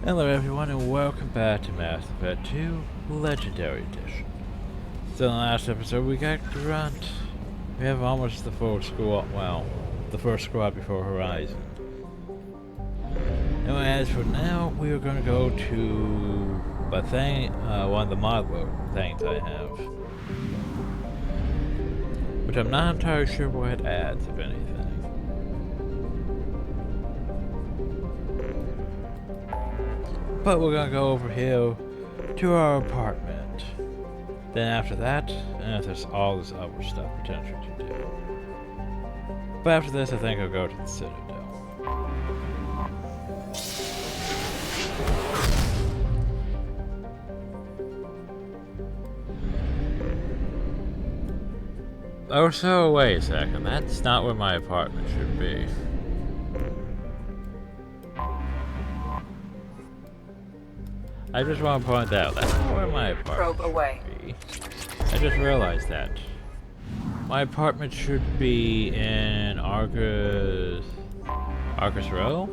Hello everyone and welcome back to Mass Effect 2 Legendary Edition. So in the last episode we got Grunt. We have almost the full squad, well, the first squad before Horizon. And as for now, we are going to go to a thing, one of the mod world things I have. Which I'm not entirely sure what it adds, if anything. But we're gonna go over here to our apartment. Then after that, there's all this other stuff potentially to do. But after this, I think I'll go to the Citadel. Oh, so wait a second. That's not where my apartment should be. I just want to point out that's not where my apartment should be. I just realized that. My apartment should be in Argus Row?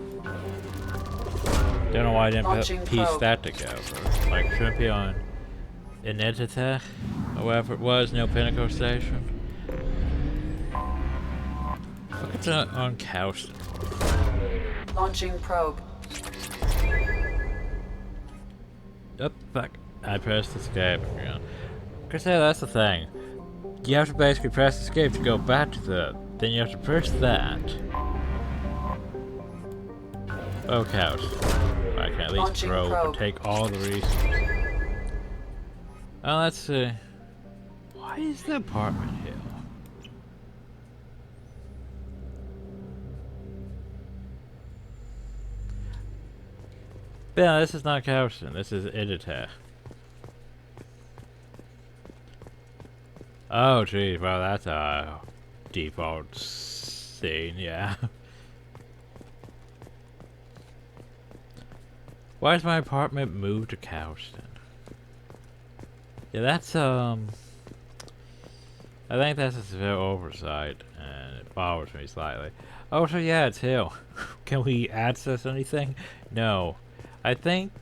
Don't know why I didn't piece that together. Like, shouldn't be on Inetitech, or whatever it was, Near Pinnacle Station. Look, it's on Cowston. Launching probe. Up, back. I pressed escape. Yeah. Cause yeah, that's the thing. You have to basically press escape to go back to then you have to press that. Oh, cows. I can at least probe and take all the resources. Oh, let's see. Why is the apartment here? Yeah, this is not Cowston. This is Idita. Oh, geez. Well, that's a default scene, yeah. Why is my apartment moved to Cowston? Yeah, that's, I think that's a severe oversight, and it bothers me slightly. Oh, so yeah, it's here. Can we access anything? No. I think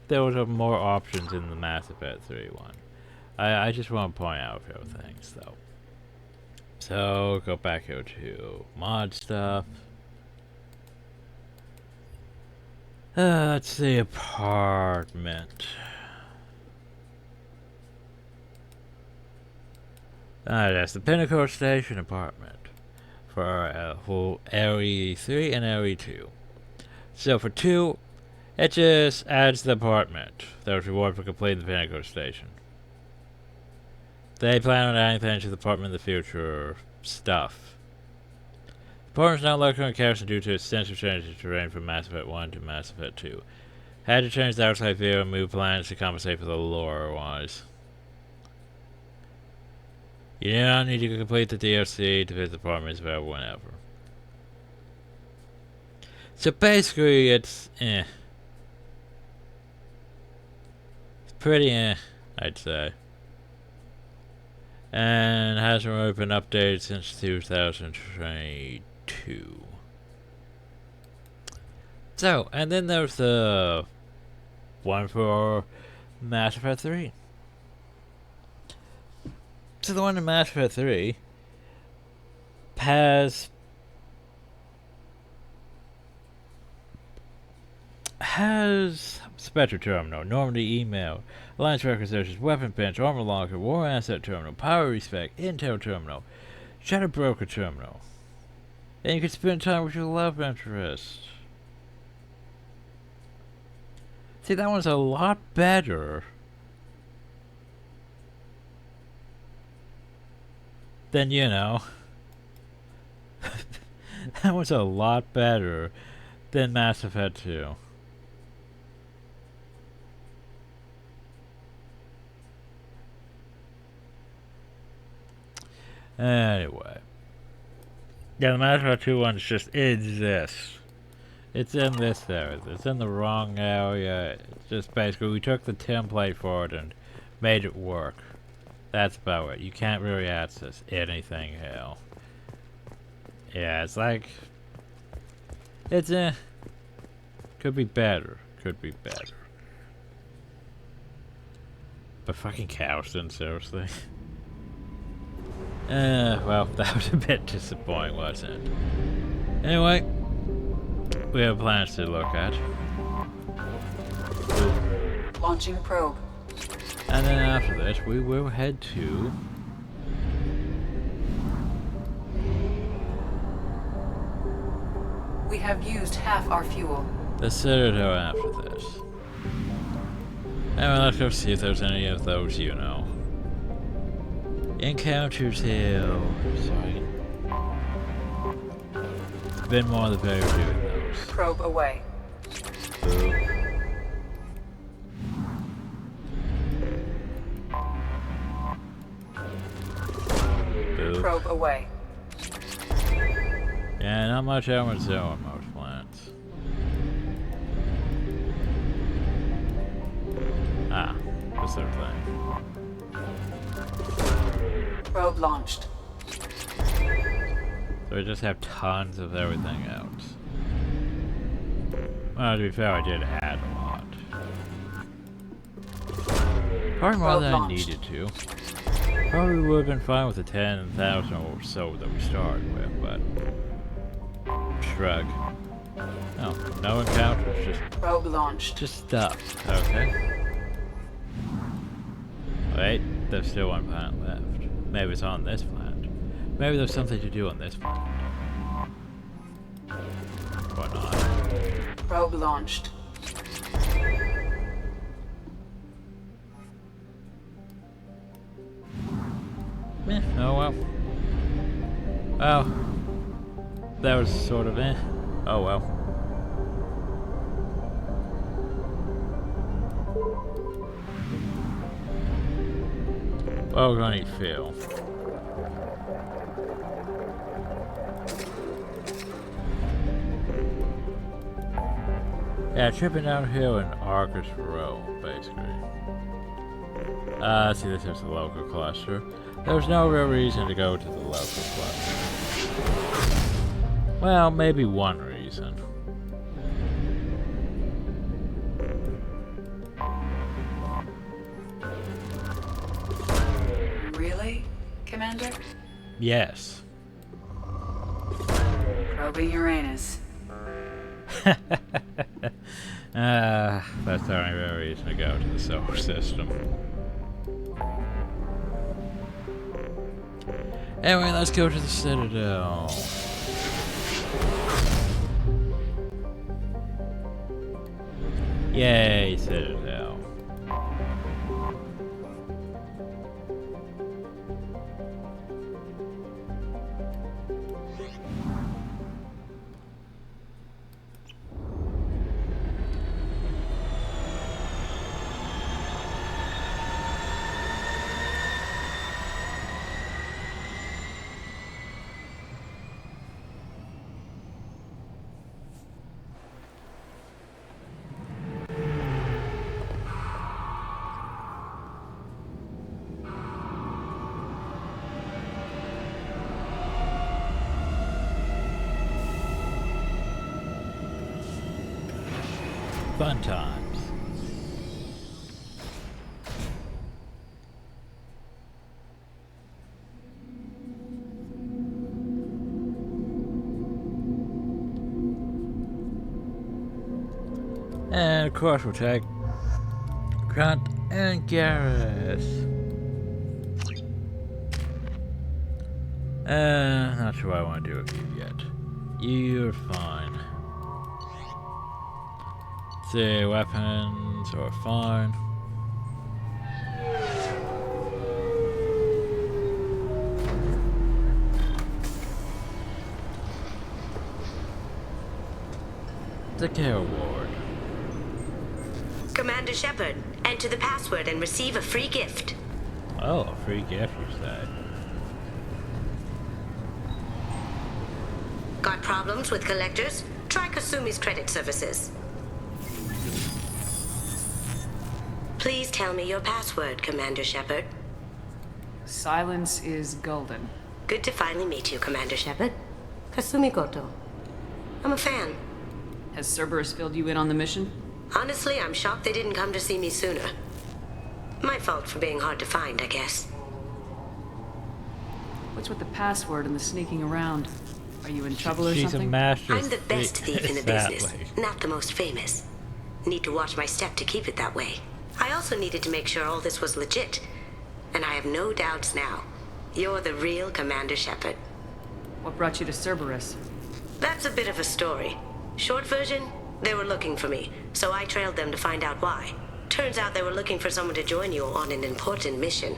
there was more options in the Mass Effect 3 one. I just want to point out a few things, though. So, go back here to mod stuff. Let's see, apartment. That's the Pinnacle Station apartment for Area 3 and Area 2. So for 2, it just adds the apartment. That was reward for completing the Pinnacle Station. They plan on adding things to the apartment in the future. Stuff. The apartment is now located on Cowston due to extensive changes in terrain from Mass Effect 1 to Mass Effect 2. Had to change the outside view and move plans to compensate for the lore-wise. You do not need to complete the DLC to visit the apartments available whenever. So basically, it's It's pretty I'd say. And hasn't really been updated since 2022. So, and then there's the one for Mass Effect 3. So the one in Mass Effect 3 has Spectre Terminal, Normandy Email, Alliance Requisitions, Weapon Bench, Armor Locker, War Asset Terminal, Power Respect, Intel Terminal, Shadow Broker Terminal. And you can spend time with your love interest. See, that one's a lot better than, you know. That one's a lot better than Mass Effect 2. Anyway. Yeah, the Mass Effect 2 one just exists. It's in this area. It's in the wrong area. It's just basically we took the template for it and made it work. That's about it. You can't really access anything here. Yeah, it's like... It's could be better. could be better. But fucking Cowston, seriously. Well, that was a bit disappointing, wasn't it? Anyway, we have plans to look at. Launching probe. And then after this, we will head to... We have used half our fuel. the Citadel after this. Anyway, let's go see if there's any of those, you know. Encounters Hill. Sorry. Been more of the better doing those. Probe away. Boop. Boop. Probe away. Yeah, not much armor zone on most plants. Ah, this sort of thing. Probe launched. So we just have tons of everything else. Well, to be fair, I did add a lot. Probably more than I needed to. Probably would have been fine with the 10,000 or so that we started with, but... Shrug. Oh, no encounters, just... Probe launched. Just stuff, okay? Wait, there's still one planet left. Maybe it's on this planet. Maybe there's something to do on this planet. Or not. Probe launched. Oh well. Well, that was sort of oh well. Well, we're gonna need fuel. Yeah, tripping downhill in Arcus Row, basically. See, this is the local cluster. There's no real reason to go to the local cluster. Well, maybe one reason. Really, Commander? Yes. Probing Uranus. That's the only real reason to go to the solar system. Anyway, let's go to the Citadel. Yay, Citadel. Fun times. And of course we'll take Grant and Garrus. Not sure what I want to do with you yet. You're fine. See, weapons are fine. The care award. Commander Shepard, enter the password and receive a free gift. Oh, a free gift, you say? Got problems with collectors? Try Kasumi's credit services. Please tell me your password, Commander Shepard. Silence is golden. Good to finally meet you, Commander Shepard. Kasumi Goto. I'm a fan. Has Cerberus filled you in on the mission? Honestly, I'm shocked they didn't come to see me sooner. My fault for being hard to find, I guess. What's with the password and the sneaking around? Are you in trouble or She's something? a master I'm the best thief in the business, sadly. not the most famous. Need to watch my step to keep it that way. I also needed to make sure all this was legit. And I have no doubts now. You're the real Commander Shepard. What brought you to Cerberus? That's a bit of a story. Short version, they were looking for me, so I trailed them to find out why. Turns out they were looking for someone to join you on an important mission,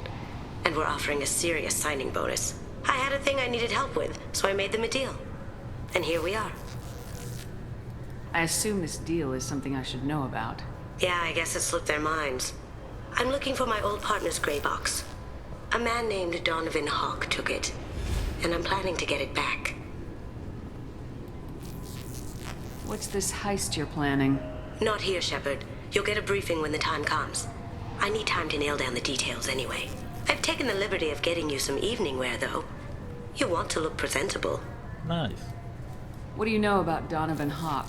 and were offering a serious signing bonus. I had a thing I needed help with, so I made them a deal. And here we are. I assume this deal is something I should know about. Yeah, I guess it slipped their minds. I'm looking for my old partner's gray box. A man named Donovan Hawk took it, and I'm planning to get it back. What's this heist you're planning? Not here, Shepard. You'll get a briefing when the time comes. I need time to nail down the details anyway. I've taken the liberty of getting you some evening wear, though. You want to look presentable. Nice. What do you know about Donovan Hawk?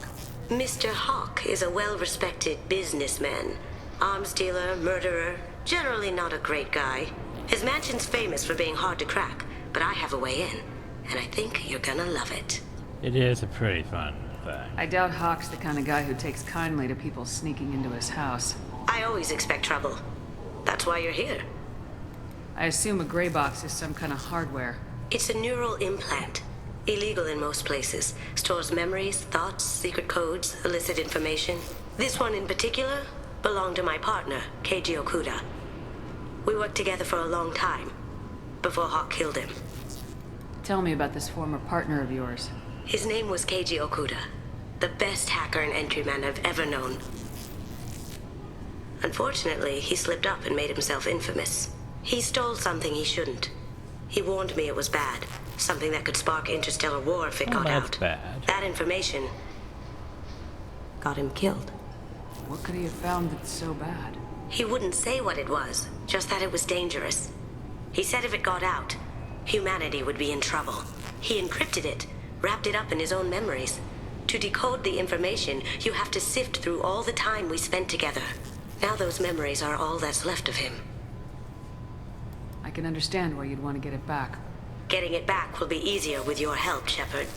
Mr. Hawk is a well-respected businessman. Arms dealer, murderer, generally not a great guy. His mansion's famous for being hard to crack, but I have a way in, and I think you're gonna love it. It is a pretty fun thing. I doubt Hawk's the kind of guy who takes kindly to people sneaking into his house. I always expect trouble. That's why you're here. I assume a gray box is some kind of hardware. It's a neural implant. Illegal in most places. Stores memories, thoughts, secret codes, illicit information. This one in particular belonged to my partner, Keiji Okuda. We worked together for a long time, before Hawk killed him. Tell me about this former partner of yours. His name was Keiji Okuda, the best hacker and entryman I've ever known. Unfortunately, he slipped up and made himself infamous. He stole something he shouldn't. He warned me it was bad, something that could spark interstellar war if it got that's out. bad. That information got him killed. What could he have found that's so bad? He wouldn't say what it was, just that it was dangerous. He said if it got out, humanity would be in trouble. He encrypted it, wrapped it up in his own memories. To decode the information, you have to sift through all the time we spent together. Now those memories are all that's left of him. I can understand why you'd want to get it back. Getting it back will be easier with your help, Shepard.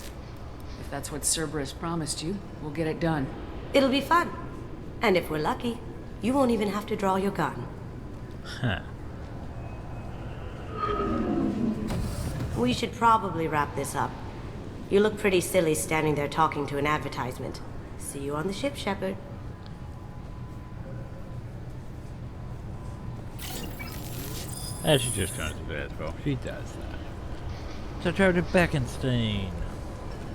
If that's what Cerberus promised you, we'll get it done. It'll be fun. And if we're lucky, you won't even have to draw your gun. Huh. We should probably wrap this up. You look pretty silly standing there talking to an advertisement. See you on the ship, Shepard. And she just turns to bed, well, she does that. So turn to Beckenstein.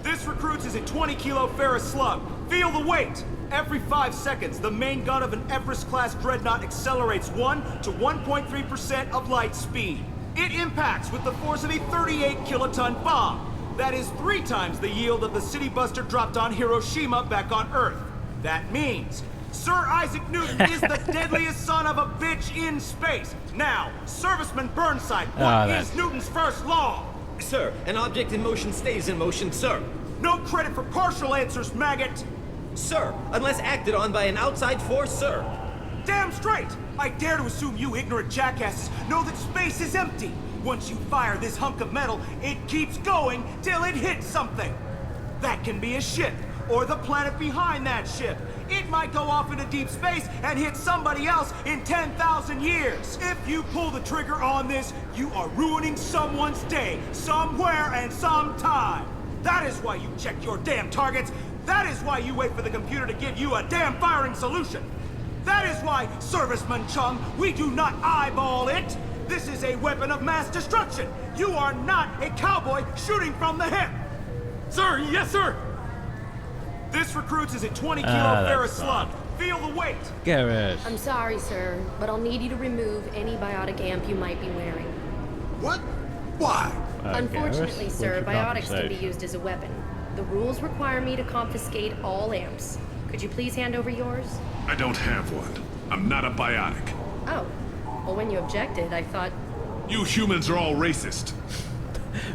This recruits is a 20-kilo ferrous slug. Feel the weight! Every 5 seconds, the main gun of an Everest-class dreadnought accelerates 1 to 1.3% of light speed. It impacts with the force of a 38-kiloton bomb. That is 3 times the yield of the city buster dropped on Hiroshima back on Earth. That means Sir Isaac Newton is the deadliest son of a bitch in space. Now, Serviceman Burnside, what is Newton's first law? Sir, an object in motion stays in motion, sir. No credit for partial answers, maggot! Sir, unless acted on by an outside force, sir. Damn straight! I dare to assume you ignorant jackasses know that space is empty. Once you fire this hunk of metal, it keeps going till it hits something. That can be a ship, or the planet behind that ship. It might go off into deep space and hit somebody else in 10,000 years. If you pull the trigger on this, you are ruining someone's day, somewhere and sometime. That is why you check your damn targets. That is why you wait for the computer to give you a damn firing solution. That is why, Serviceman Chung, we do not eyeball it. This is a weapon of mass destruction. You are not a cowboy shooting from the hip. Sir, yes, sir. This recruits is a 20-kilo ferrous slug. Feel the weight. Garrus. I'm sorry, sir, but I'll need you to remove any biotic amp you might be wearing. What? Why? Unfortunately, Garrus, sir, what's your biotics can be compensation? used as a weapon. The rules require me to confiscate all amps. Could you please hand over yours? I don't have one. I'm not a biotic. Oh. Well, when you objected, I thought... You humans are all racist.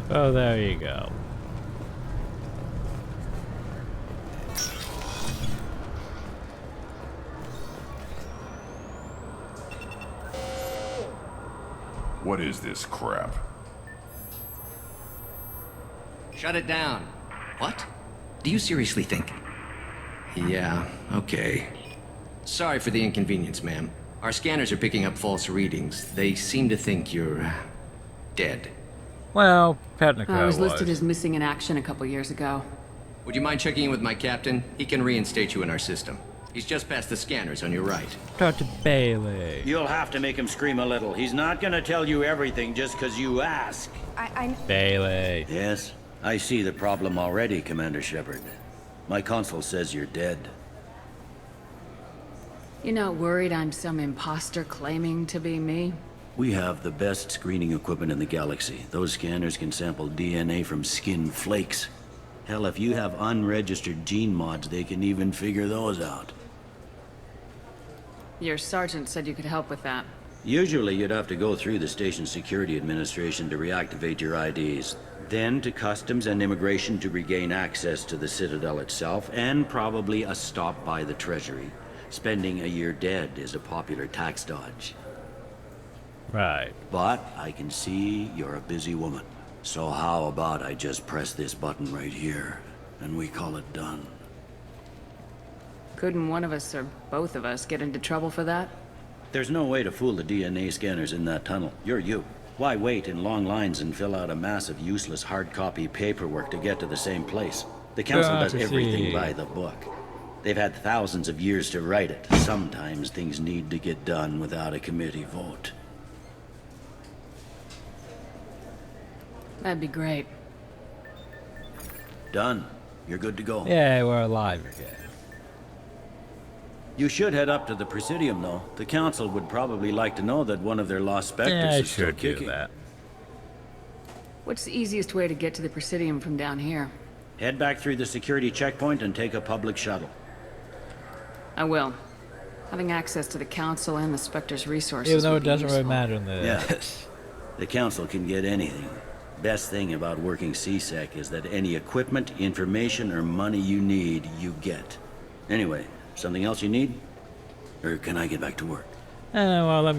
Oh, there you go. what is this crap? Shut it down. What? Do you seriously think? Yeah, okay. Sorry for the inconvenience, ma'am. Our scanners are picking up false readings. They seem to think you're dead. Well, technically I was listed as missing in action a couple years ago. Would you mind checking in with my captain? He can reinstate you in our system. He's just past the scanners on your right. Dr. Bailey. You'll have to make him scream a little. He's not gonna tell you everything just 'cause you ask. Bailey. Yes, I see the problem already, Commander Shepard. My console says you're dead. You're not worried I'm some imposter claiming to be me? We have the best screening equipment in the galaxy. Those scanners can sample DNA from skin flakes. Hell, if you have unregistered gene mods, they can even figure those out. Your sergeant said you could help with that. Usually you'd have to go through the station security administration to reactivate your IDs, then to customs and immigration to regain access to the Citadel itself, and probably a stop by the Treasury. Spending a year dead is a popular tax dodge. Right. But I can see you're a busy woman. So how about I just press this button right here, and we call it done? Couldn't one of us or both of us get into trouble for that? There's no way to fool the DNA scanners in that tunnel. You're you. Why wait in long lines and fill out a massive useless hard copy paperwork to get to the same place? The Council does everything by the book. They've had thousands of years to write it. Sometimes things need to get done without a committee vote. That'd be great. Done. You're good to go. Yeah, we're alive again. You should head up to the Presidium, though. The Council would probably like to know that one of their lost specters Yeah, I is still should do kicking. that. What's the easiest way to get to the Presidium from down here? Head back through the security checkpoint and take a public shuttle. I will. Having access to the Council and the Spectre's resources Even though would it be doesn't really useful. matter in Yeah. this. The Council can get anything. Best thing about working CSEC is that any equipment, information, or money you need, you get. Anyway, something else you need? Or can I get back to work? Well, let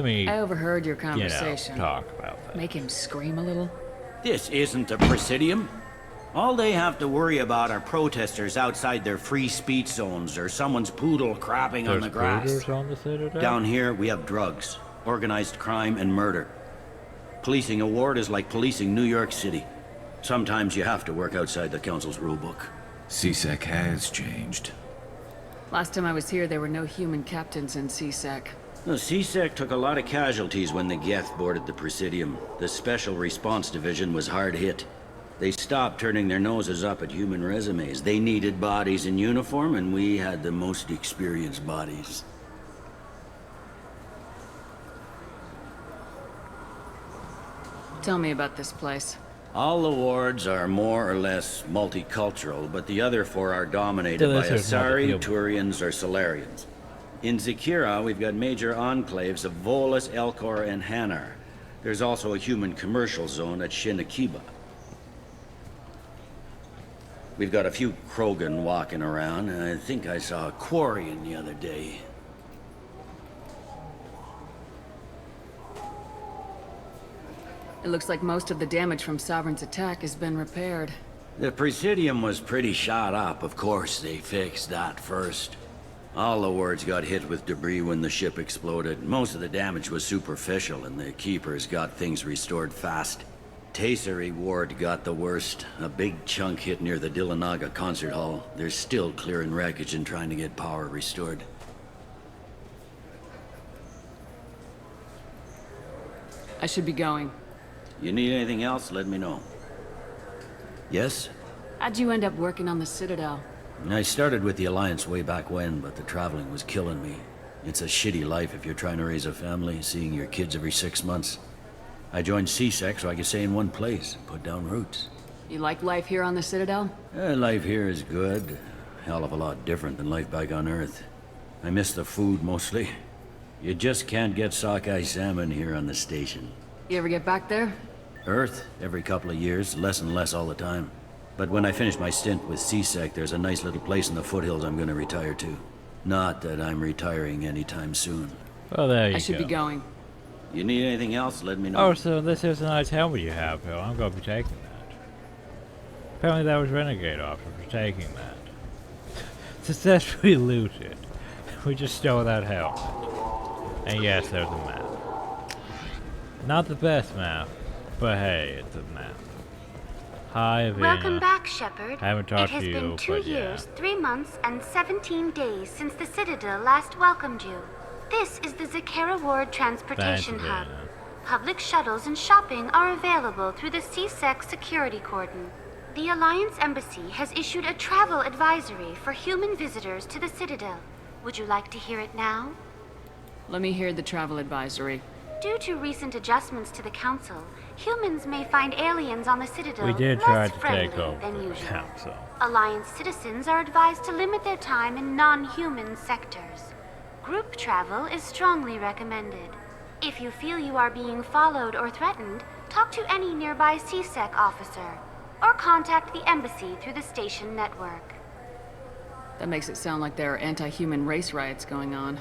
me, I overheard your you know, conversation. talk about that. Make him scream a little? This isn't a Presidium. All they have to worry about are protesters outside their free speech zones or someone's poodle crapping on the grass. Poodles on the Citadel? Down here, we have drugs, organized crime, and murder. Policing a ward is like policing New York City. Sometimes you have to work outside the Council's rulebook. CSEC has changed. Last time I was here, there were no human captains in CSEC. The CSEC took a lot of casualties when the Geth boarded the Presidium. The Special Response Division was hard hit. They stopped turning their noses up at human resumes. They needed bodies in uniform, and we had the most experienced bodies. Tell me about this place. All the wards are more or less multicultural, but the other four are dominated by Delicious, not Asari, human. Turians, or Solarians. In Zakira, we've got major enclaves of Volus, Elcor, and Hanar. There's also a human commercial zone at Shinakiba. We've got a few Krogan walking around, and I think I saw a Quarian the other day. It looks like most of the damage from Sovereign's attack has been repaired. The Presidium was pretty shot up. Of course, they fixed that first. All the wards got hit with debris when the ship exploded. Most of the damage was superficial, and the Keepers got things restored fast. Tasery Ward got the worst. A big chunk hit near the Dillanaga concert hall. They're still clearing wreckage and trying to get power restored. I should be going. You need anything else, let me know. Yes? How'd you end up working on the Citadel? I started with the Alliance way back when, but the traveling was killing me. It's a shitty life if you're trying to raise a family, seeing your kids every 6 months. I joined CSEC so I could stay in one place and put down roots. You like life here on the Citadel? Life here is good. Hell of a lot different than life back on Earth. I miss the food mostly. You just can't get sockeye salmon here on the station. You ever get back there? Earth, every couple of years, less and less all the time. But when I finish my stint with CSEC, there's a nice little place in the foothills I'm gonna retire to. Not that I'm retiring anytime soon. Well, there you go. I should be going. You need anything else, let me know. Oh, so this is a nice helmet you have, Phil. I'm going to be taking that. Apparently that was Renegade option for taking that. Successfully looted. We just stole that helmet. And yes, there's a map. Not the best map, but hey, it's a map. Hi, Avina. Welcome back, Shepard. I haven't talked to you, It has been 2 but years, yeah. 3 months, and 17 days since the Citadel last welcomed you. This is the Zakera Ward Transportation Thanks, Hub. Avina. Public shuttles and shopping are available through the CSEC security cordon. The Alliance Embassy has issued a travel advisory for human visitors to the Citadel. Would you like to hear it now? Let me hear the travel advisory. Due to recent adjustments to the Council, humans may find aliens on the Citadel We did try less to friendly take over than the usual. council. Alliance citizens are advised to limit their time in non-human sectors. Group travel is strongly recommended. If you feel you are being followed or threatened, talk to any nearby CSEC officer, or contact the embassy through the station network. That makes it sound like there are anti-human race riots going on.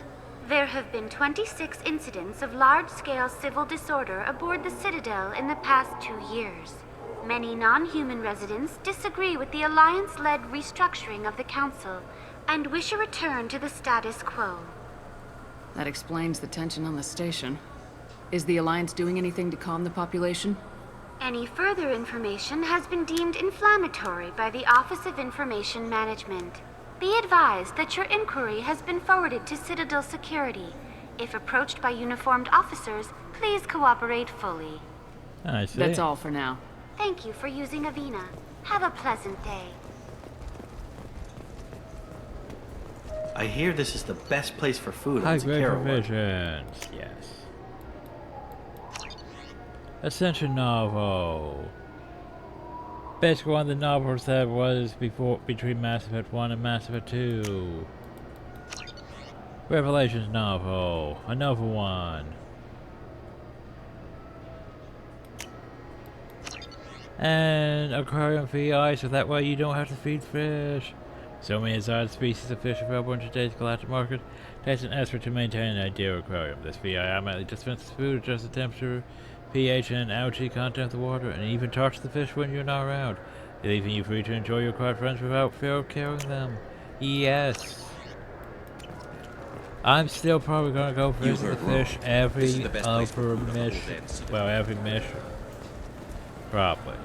There have been 26 incidents of large-scale civil disorder aboard the Citadel in the past 2 years. Many non-human residents disagree with the Alliance-led restructuring of the Council and wish a return to the status quo. That explains the tension on the station. Is the Alliance doing anything to calm the population? Any further information has been deemed inflammatory by the Office of Information Management. Be advised that your inquiry has been forwarded to Citadel Security. If approached by uniformed officers, please cooperate fully. I see. That's all for now. Thank you for using Avina. Have a pleasant day. I hear this is the best place for food High on grade Zakera Ward. provisions. Yes. Ascension novel. Basically one of the novels that was between Mass Effect 1 and Mass Effect 2. Revelations novel. Another one. And aquarium VI, so that way you don't have to feed fish. So many exotic species of fish available in today's galactic market. Takes an effort to maintain an ideal aquarium. This VI automatically dispenses food, adjusts the temperature, pH, and algae content of the water, and even talks to the fish when you're not around, leaving you free to enjoy your quiet friends without fear of killing them. Yes. I'm still probably gonna go visit the fish every other mission. Well, every mission. Probably.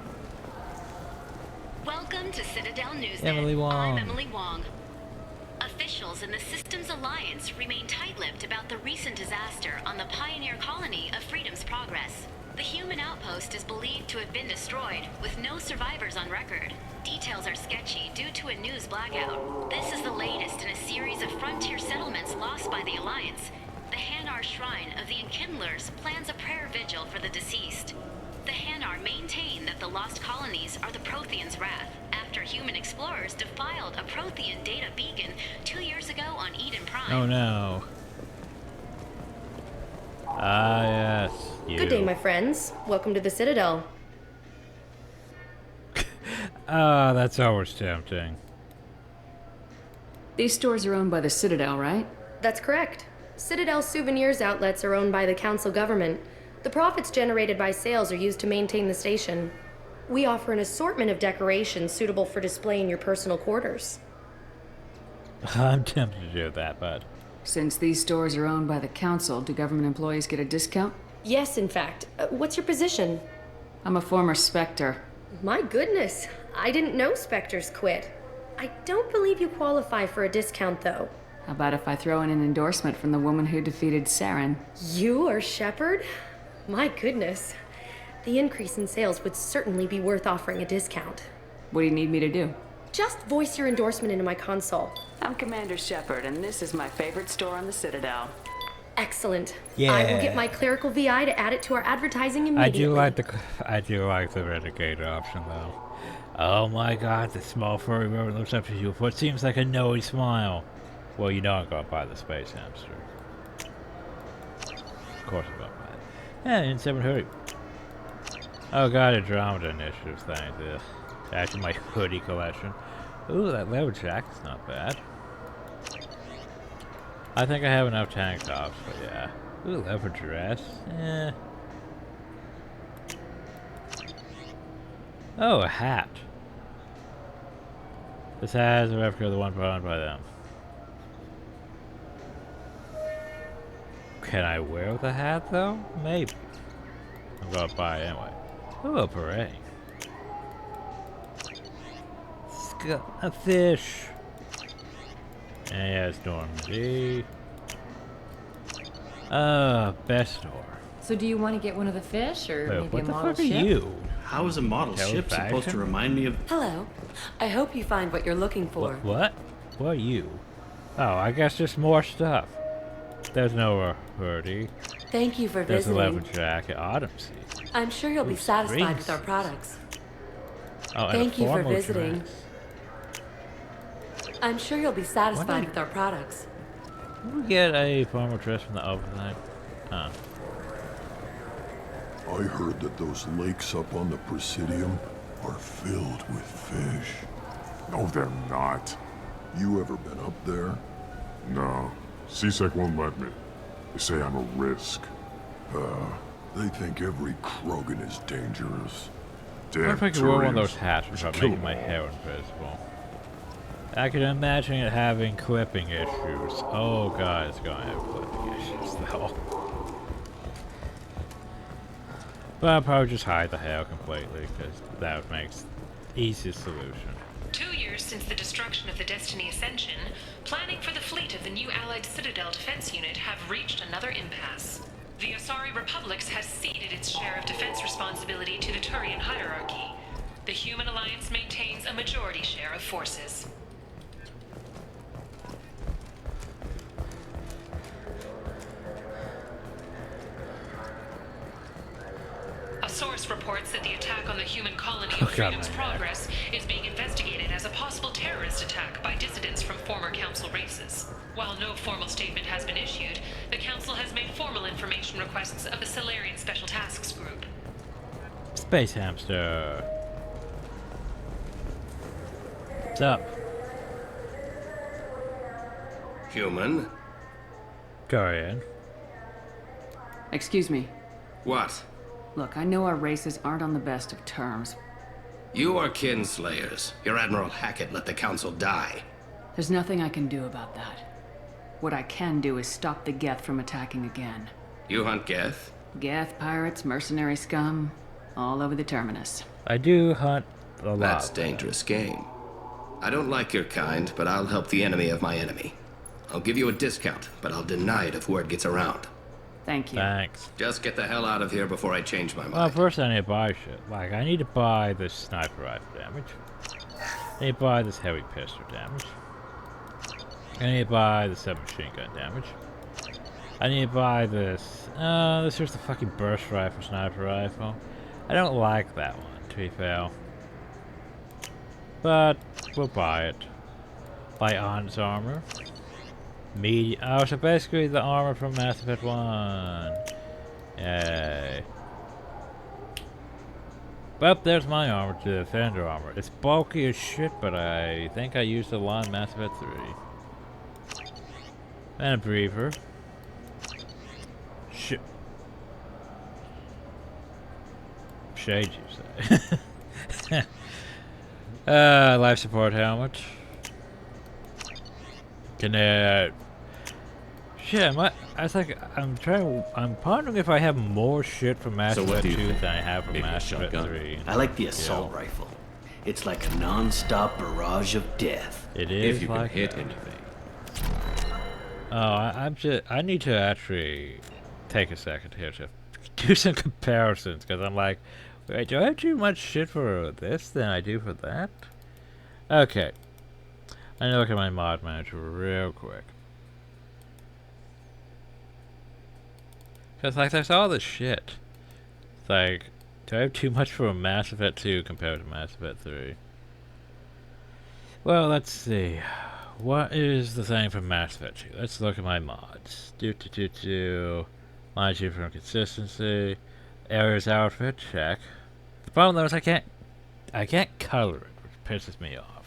Welcome to Citadel News. Emily Wong. I'm Emily Wong. Officials in the Systems Alliance remain tight-lipped about the recent disaster on the pioneer colony of Freedom's Progress. The human outpost is believed to have been destroyed, with no survivors on record. Details are sketchy due to a news blackout. This is the latest in a series of frontier settlements lost by the Alliance. The Hanar Shrine of the Enkindlers plans a prayer vigil for the deceased. The Hanar maintain that the lost colonies are the Protheans' wrath, after human explorers defiled a Prothean data beacon 2 years ago on Eden Prime. Oh no. Ah, yes. You. Good day, my friends. Welcome to the Citadel. Ah, that's always tempting. These stores are owned by the Citadel, right? That's correct. Citadel souvenirs outlets are owned by the Council government. The profits generated by sales are used to maintain the station. We offer an assortment of decorations suitable for display in your personal quarters. I'm tempted to do that, but... Since these stores are owned by the Council, do government employees get a discount? Yes, in fact. What's your position? I'm a former Spectre. My goodness. I didn't know Spectres quit. I don't believe you qualify for a discount, though. How about if I throw in an endorsement from the woman who defeated Saren? You are Shepard? My goodness. The increase in sales would certainly be worth offering a discount. What do you need me to do? Just voice your endorsement into my console. I'm Commander Shepard, and this is my favorite store on the Citadel. Excellent. Yeah. I will get my clerical VI to add it to our advertising immediately. I do like the Renegade option, though. Oh my god, the small furry robot looks up to you with what seems like a knowing smile. Well, you know I'm going to buy the space hamster. Of course I'm going to buy it. Yeah, in 7 Oh god, Andromeda Initiative thing. Ugh. Actually, my hoodie collection. Ooh, that leather jacket's not bad. I think I have enough tank tops, but yeah. Ooh, leather dress. Eh. Oh, a hat. This has a replica of the one brought on by them. Can I wear the hat though? Maybe. I'm gonna buy it anyway. Ooh, a beret. A fish. Yeah, it's Normandy. Best door. So do you want to get one of the fish, or Wait, maybe what a the model fuck are ship? you? How is a model ship supposed to remind me of... Hello. I hope you find what you're looking for. What? What are you? Oh, I guess just more stuff. There's no hoodie. Thank you for There's a visiting. leather jacket. Autumn seat. I'm sure you'll be satisfied with our products. Oh, and Thank a you for formal visiting. dress. I'm sure you'll be satisfied with our products. Did we get a formal dress from the other thing? Huh. I heard that those lakes up on the Presidium are filled with fish. No, they're not. You ever been up there? No. CSEC won't let me. They say I'm a risk. They think every Krogan is dangerous. Damn I think wear one of Turians. those hats without Kill making my hair invisible. I can imagine it having clipping issues. Oh god, it's going to have clipping issues though. But I'll probably just hide the hair completely, because that makes easiest solution. 2 years since the destruction of the Destiny Ascension, planning for the fleet of the new Allied Citadel Defense Unit have reached another impasse. The Asari Republics has ceded its share of defense responsibility to the Turian hierarchy. The Human Alliance maintains a majority share of forces. A source reports that the attack on the human colony of Freedom's Progress is being investigated as a possible terrorist attack by dissidents from former Council races. While no formal statement has been issued, the Council has made formal information requests of the Solarian Special Tasks Group. Space hamster. What's up? Human? Go in. Excuse me. What? Look, I know our races aren't on the best of terms. You are kinslayers. Your Admiral Hackett let the Council die. There's nothing I can do about that. What I can do is stop the Geth from attacking again. You hunt Geth? Geth, pirates, mercenary scum, all over the terminus. I do hunt a lot. That's dangerous game. I don't like your kind, but I'll help the enemy of my enemy. I'll give you a discount, but I'll deny it if word gets around. Thank you. Thanks. Just get the hell out of here before I change my mind. Well, first I need to buy shit. Like, I need to buy this sniper rifle damage. I need to buy this heavy pistol damage. I need to buy the submachine gun damage. I need to buy this. This here's the fucking burst rifle, sniper rifle. I don't like that one, to be fair. But we'll buy it. Buy On's armor. Oh, so basically the armor from Mass Effect 1. Yay. Well, there's my armor, the Defender armor. It's bulky as shit, but I think I used a lot in Mass Effect 3. And a breather. Shade, you say. Life support helmet. Can shit, I'm pondering if I have more shit from Mass Effect 2 than I have from Mass Effect 3. I like the assault rifle. It's like a non-stop barrage of death. It is if you like can hit that. anything. Oh, I need to actually take a second here to do some comparisons, because I'm like, wait, do I have too much shit for this than I do for that? Okay. I need to look at my mod manager real quick. Because, like, there's all this shit. It's like, do I have too much for Mass Effect 2 compared to Mass Effect 3? Well, let's see. What is the thing for Mass Effect 2? Let's look at my mods. Mind you from consistency. Area's outfit, check. The problem though is I can't color it, which pisses me off.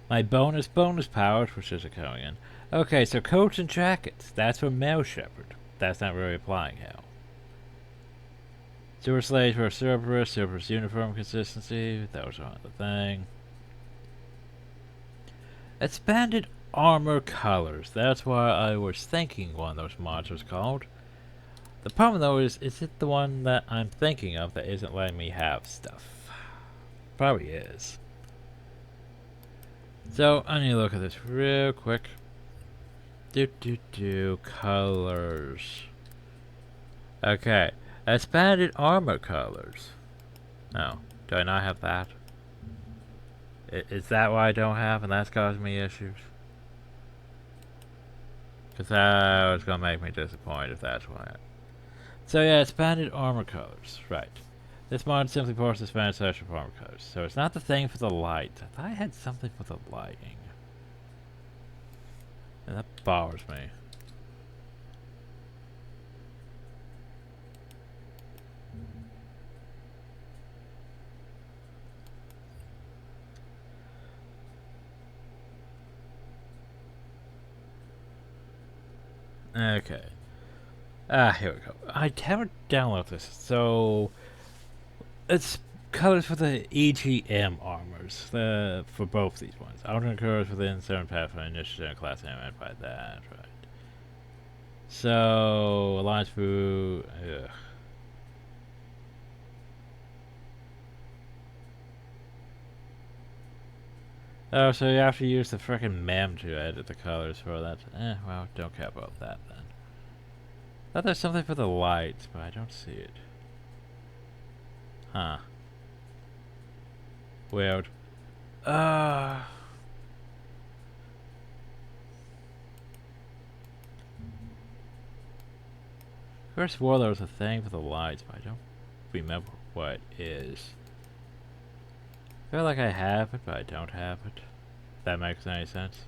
My bonus powers, which isn't coming in. Okay, so coats and jackets. That's for Male Shepherd. that's not really applying Hell. Super slaves for Cerberus uniform consistency, that was on the thing. Expanded armor colors, that's what I was thinking one of those mods was called. The problem though is it the one that I'm thinking of that isn't letting me have stuff? Probably is. So, I need to look at this real quick. Colors. Okay. Expanded armor colors. No. Do I not have that? Is that what I don't have and that's causing me issues? Because that was going to make me disappointed if that's why. So yeah, expanded armor colors. Right. This mod simply ports the expanded section of armor colors. So it's not the thing for the light. I thought I had something for the lighting. And that bothers me. Okay. Here we go. I haven't downloaded this, so it's colors for the EGM armors for both these ones. Alternate colors within certain Pathfinder initiative and class animated by that, right? So Alliance Food. Ugh. Oh, so you have to use the frickin' mem to edit the colors for that. Well, don't care about that then. Thought there's something for the lights, but I don't see it. Huh. Weird. First swore there was a thing for the lights, but I don't remember what it is. I feel like I have it, but I don't have it. If that makes any sense.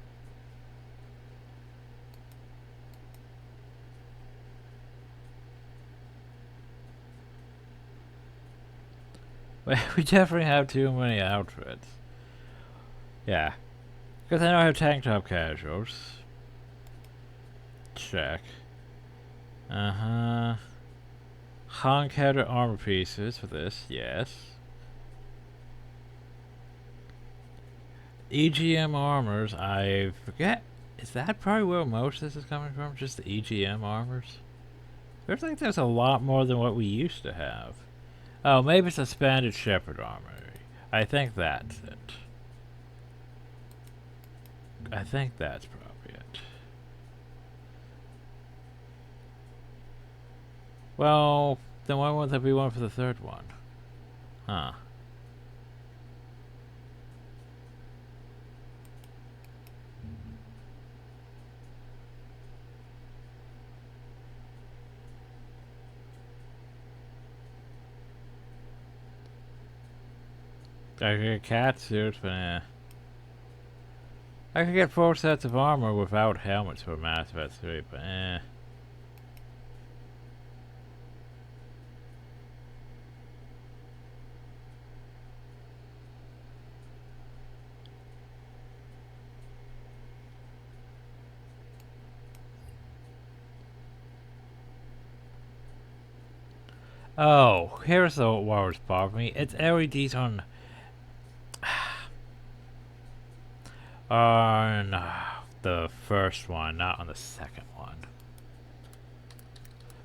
Well, we definitely have too many outfits. Yeah. Because I know I have tank top casuals. Check. Honk header armor pieces for this, yes. EGM armors, I forget. Is that probably where most of this is coming from? Just the EGM armors? I think there's a lot more than what we used to have. Oh, maybe it's expanded shepherd armor. I think that's it. I think that's probably it. Well, then why won't there be one for the third one? Huh. I could get cat suits, but I could get 4 sets of armor without helmets for Mass Effect 3, but Oh, here's the what was bothering me. It's LEDs on the first one, not on the second one.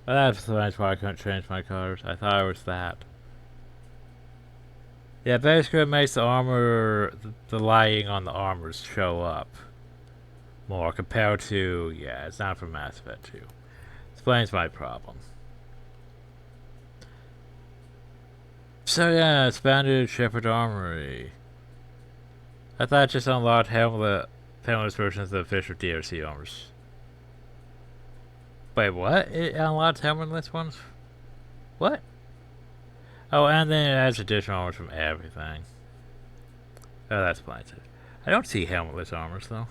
But that's why I couldn't change my colors. I thought it was that. Yeah, basically it makes the armor, the lighting on the armors show up more compared to, yeah, it's not from Mass Effect 2. Explains my problem. So yeah, expanded Shepherd Armory. I thought it just unlocked helmetless versions of the official DLC armors. Wait, what? It unlocks helmetless ones? What? Oh, and then it adds additional armors from everything. Oh, that's fine. I don't see helmetless armors though.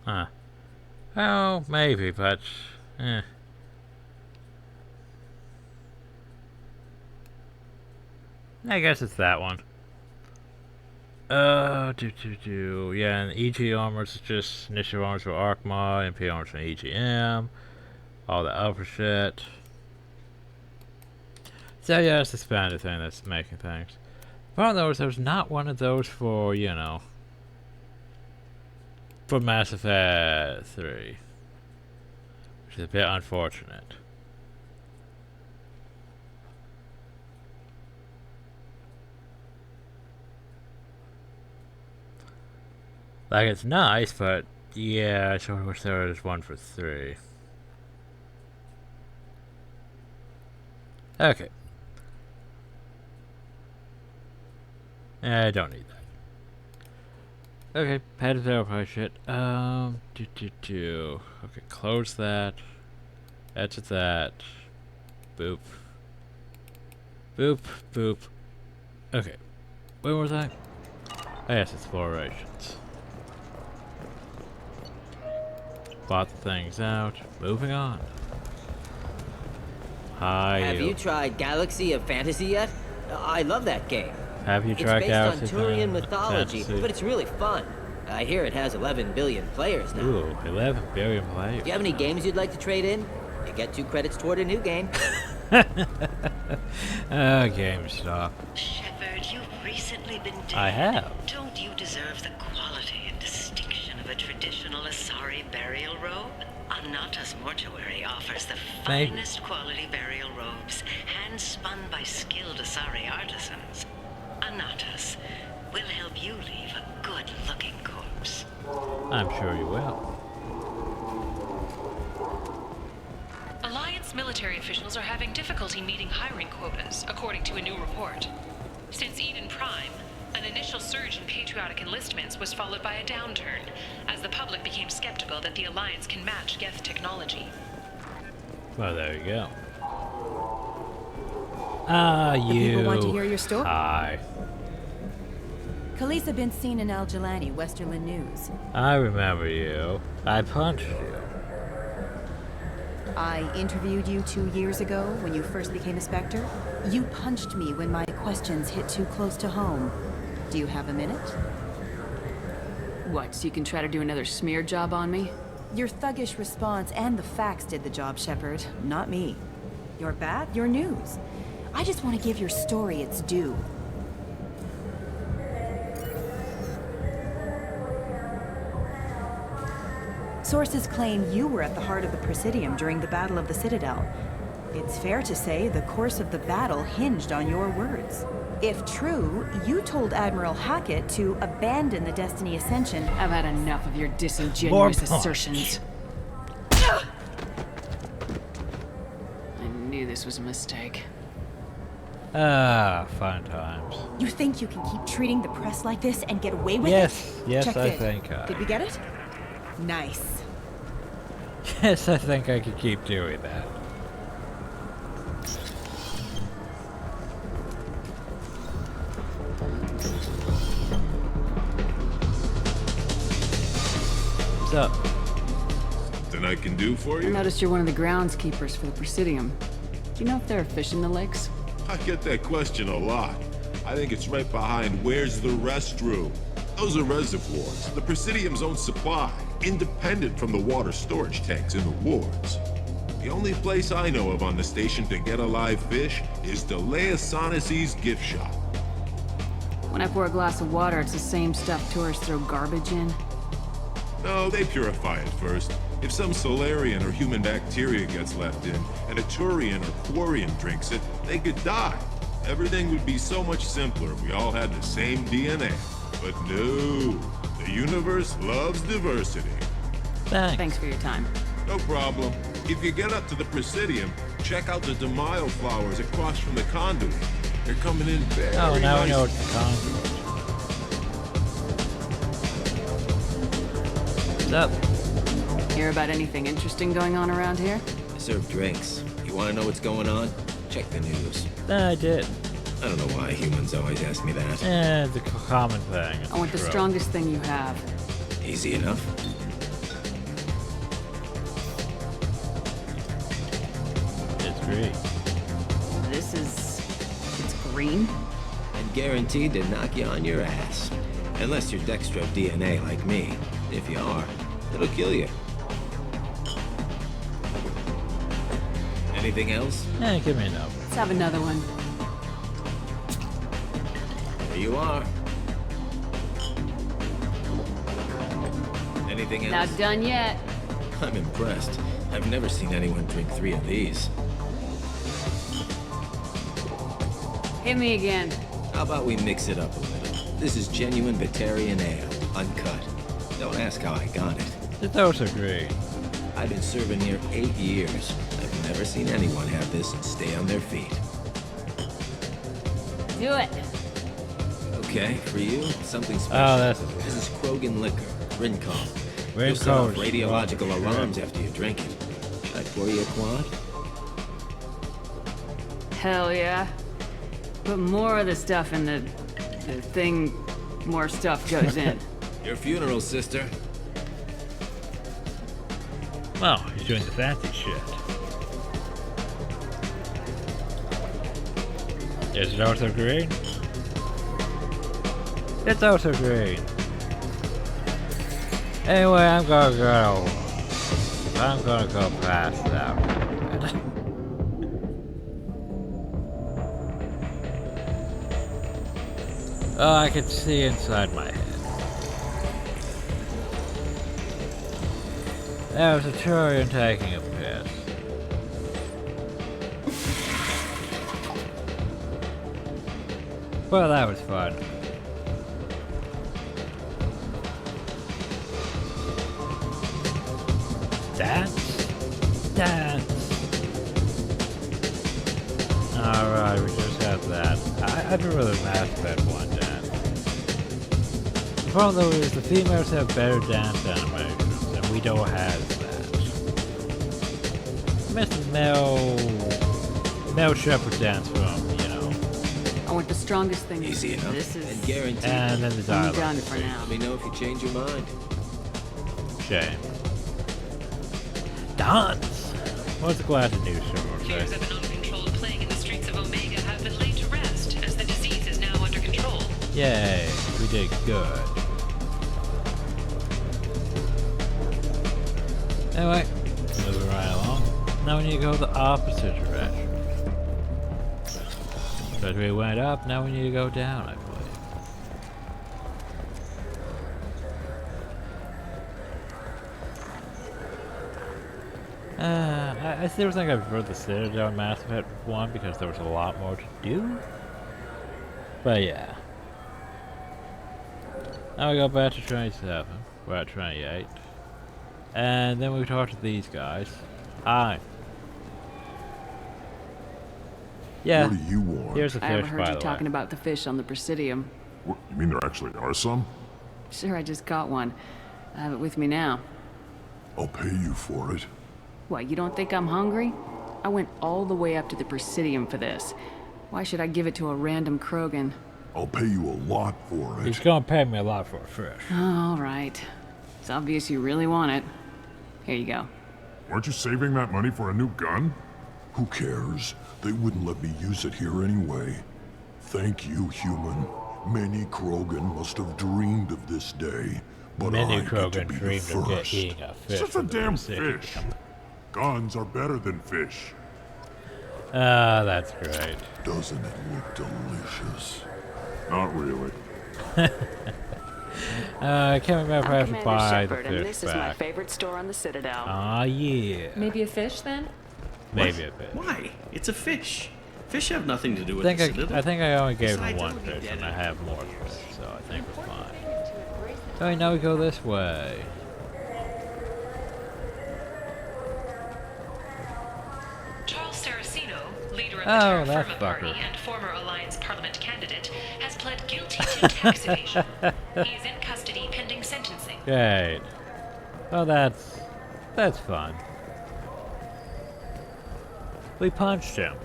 Huh. Oh, maybe, but I guess it's that one. Yeah, and EG armors is just initial armors for Arcma, MP armors for EGM, all the other shit. So yeah, it's the expanded thing that's making things. The problem though is there's not one of those for, you know, for Mass Effect 3. Which is a bit unfortunate. Like, it's nice, but yeah, I sure wish there was one for 3. Okay. I don't need that. Okay, pad of verify shit. Okay, close that. Exit that. Boop. Boop, boop. Okay. Where was I? Oh, yes, explorations. Bought the things out. Moving on. Hi. Have you tried Galaxy of Fantasy yet? I love that game. Have you tried Galaxy It's based on Turian mythology, Fantasy? but it's really fun. I hear it has 11 billion players now. Ooh, 11 billion players. Do you have any games you'd like to trade in? You get 2 credits toward a new game. GameStop. Shepard, you've recently been dead. I have. Don't you deserve the quality and distinction of a traditional Asari burial robe? Anata's mortuary offers the Maybe. finest quality burial robes, hand-spun by skilled Asari artisans. Anata's will help you leave a good-looking corpse. I'm sure you will. Alliance military officials are having difficulty meeting hiring quotas, according to a new report. Since Eden Prime, an initial surge in patriotic enlistments was followed by a downturn, as the public became skeptical that the Alliance can match Geth technology. Well, there you go. People want to hear your story. Hi. Khaleesa been seen in Al Jalani, Westerland News. I remember you. I punched you. I interviewed you 2 years ago when you first became a Spectre. You punched me when my questions hit too close to home. Do you have a minute? What, so you can try to do another smear job on me? Your thuggish response and the facts did the job, Shepard, not me. Your bat, your news. I just want to give your story its due. Sources claim you were at the heart of the Presidium during the Battle of the Citadel. It's fair to say the course of the battle hinged on your words. If true, you told Admiral Hackett to abandon the Destiny Ascension. I've had enough of your disingenuous assertions. I knew this was a mistake. Fun times. You think you can keep treating the press like this and get away with Yes, it? yes, Check I in. think Did we get it? Nice. Yes, I think I could keep doing that. What's up? Something I can do for I you? noticed you're one of the groundskeepers for the Presidium. Do you know if there are fish in the lakes? I get that question a lot. I think it's right behind where's the restroom. Those are reservoirs, the Presidium's own supply, independent from the water storage tanks in the wards. The only place I know of on the station to get a live fish is Delea Sonasy's gift shop. When I pour a glass of water, it's the same stuff tourists throw garbage in? No, they purify it first. If some Solarian or human bacteria gets left in, and a Turian or Quarian drinks it, they could die. Everything would be so much simpler if we all had the same DNA. But no, the universe loves diversity. Thanks for your time. No problem. If you get up to the Presidium, check out the Demile flowers across from the conduit. They're coming in very Oh, now nice. we know it's the conduit. What's up? Hear about anything interesting going on around here? I serve drinks. You want to know what's going on? Check the news. I did. I don't know why humans always ask me that. It's a common thing. I want the True. strongest thing you have. Easy enough. It's great. This is... it's green? And guaranteed to knock you on your ass. Unless you're dextro DNA like me. If you are, it'll kill you. Anything else? Yeah, give me a note. Let's have another one. There you are. Anything else? Not done yet. I'm impressed. I've never seen anyone drink 3 of these. Hit me again. How about we mix it up a little? This is genuine Batarian ale, uncut. Don't ask how I got it. It's also great. I've been serving here 8 years. I've never seen anyone have this and stay on their feet. Do it. Okay, for you, something special. Oh, that's... This is Krogan liquor, Rincon. Rincon. You'll set off radiological alarms after you drink it. Should I pour you a quad? Hell yeah. Put more of the stuff in the thing, more stuff goes in. Your funeral, sister. Well, he's doing the fancy shit. Is it also green? It's also green. Anyway, I'm gonna go past that. Oh, I can see inside my head. That was a Turian taking a piss. Well, that was fun. Dance? Dance! Alright, we just have that. I'd rather Mass Effect 1 dance. The problem though is the females have better dance animations, and we don't have that. I miss the male shepherd dance from, you know. I want the strongest thing. Easy enough. This is... And guaranteed. And then the dialogue. I'm done for now. Let me know if you change your mind. Shame. Dance! What's glad to do, sure. Fears of an uncontrolled plague in the streets of Omega have been laid to rest, as the disease is now under control. Yay, we did good. Anyway, moving right along. Now we need to go the opposite direction. So we went up, now we need to go down, I believe. I still think I prefer the Citadel in Mass Effect 1 because there was a lot more to do. But yeah. Now we go back to 27. We're at 28. And then we talk to these guys. Hi. Yeah. What do you want? Here's a I fish, overheard by you the talking way. about the fish on the Presidium. What, you mean there actually are some? Sure, I just got one. I have it with me now. I'll pay you for it. What, you don't think I'm hungry? I went all the way up to the Presidium for this. Why should I give it to a random Krogan? I'll pay you a lot for it. He's gonna pay me a lot for a fish. Oh, all right. It's obvious you really want it. Here you go. Weren't you saving that money for a new gun? Who cares? They wouldn't let me use it here anyway. Thank you, human. Many Krogan must have dreamed of this day, but Many I get to Krogan be the dreamed of first. eating a fish. It's just a from the damn Presidium. fish. Guns are better than fish. Ah, that's great. Doesn't it look delicious? Not really. I can't remember if I have to Commander buy the Shepard, and fish this is my back. favorite store on the Citadel. Ah, yeah. Maybe a fish then? Maybe a fish. Why? It's a fish. Fish have nothing to do I with think the I Citadel. think I only gave him Besides, one I would be fish, dead and I in have more fish, so I think we're fine. Alright, now we go this way. Charles Saraceno, leader of the Oh, Terra that Firma fucker. Party and former Alliance Parliament candidate, has pled guilty to tax evasion. He is in custody pending sentencing. Great. Well, that's fun. We punched him.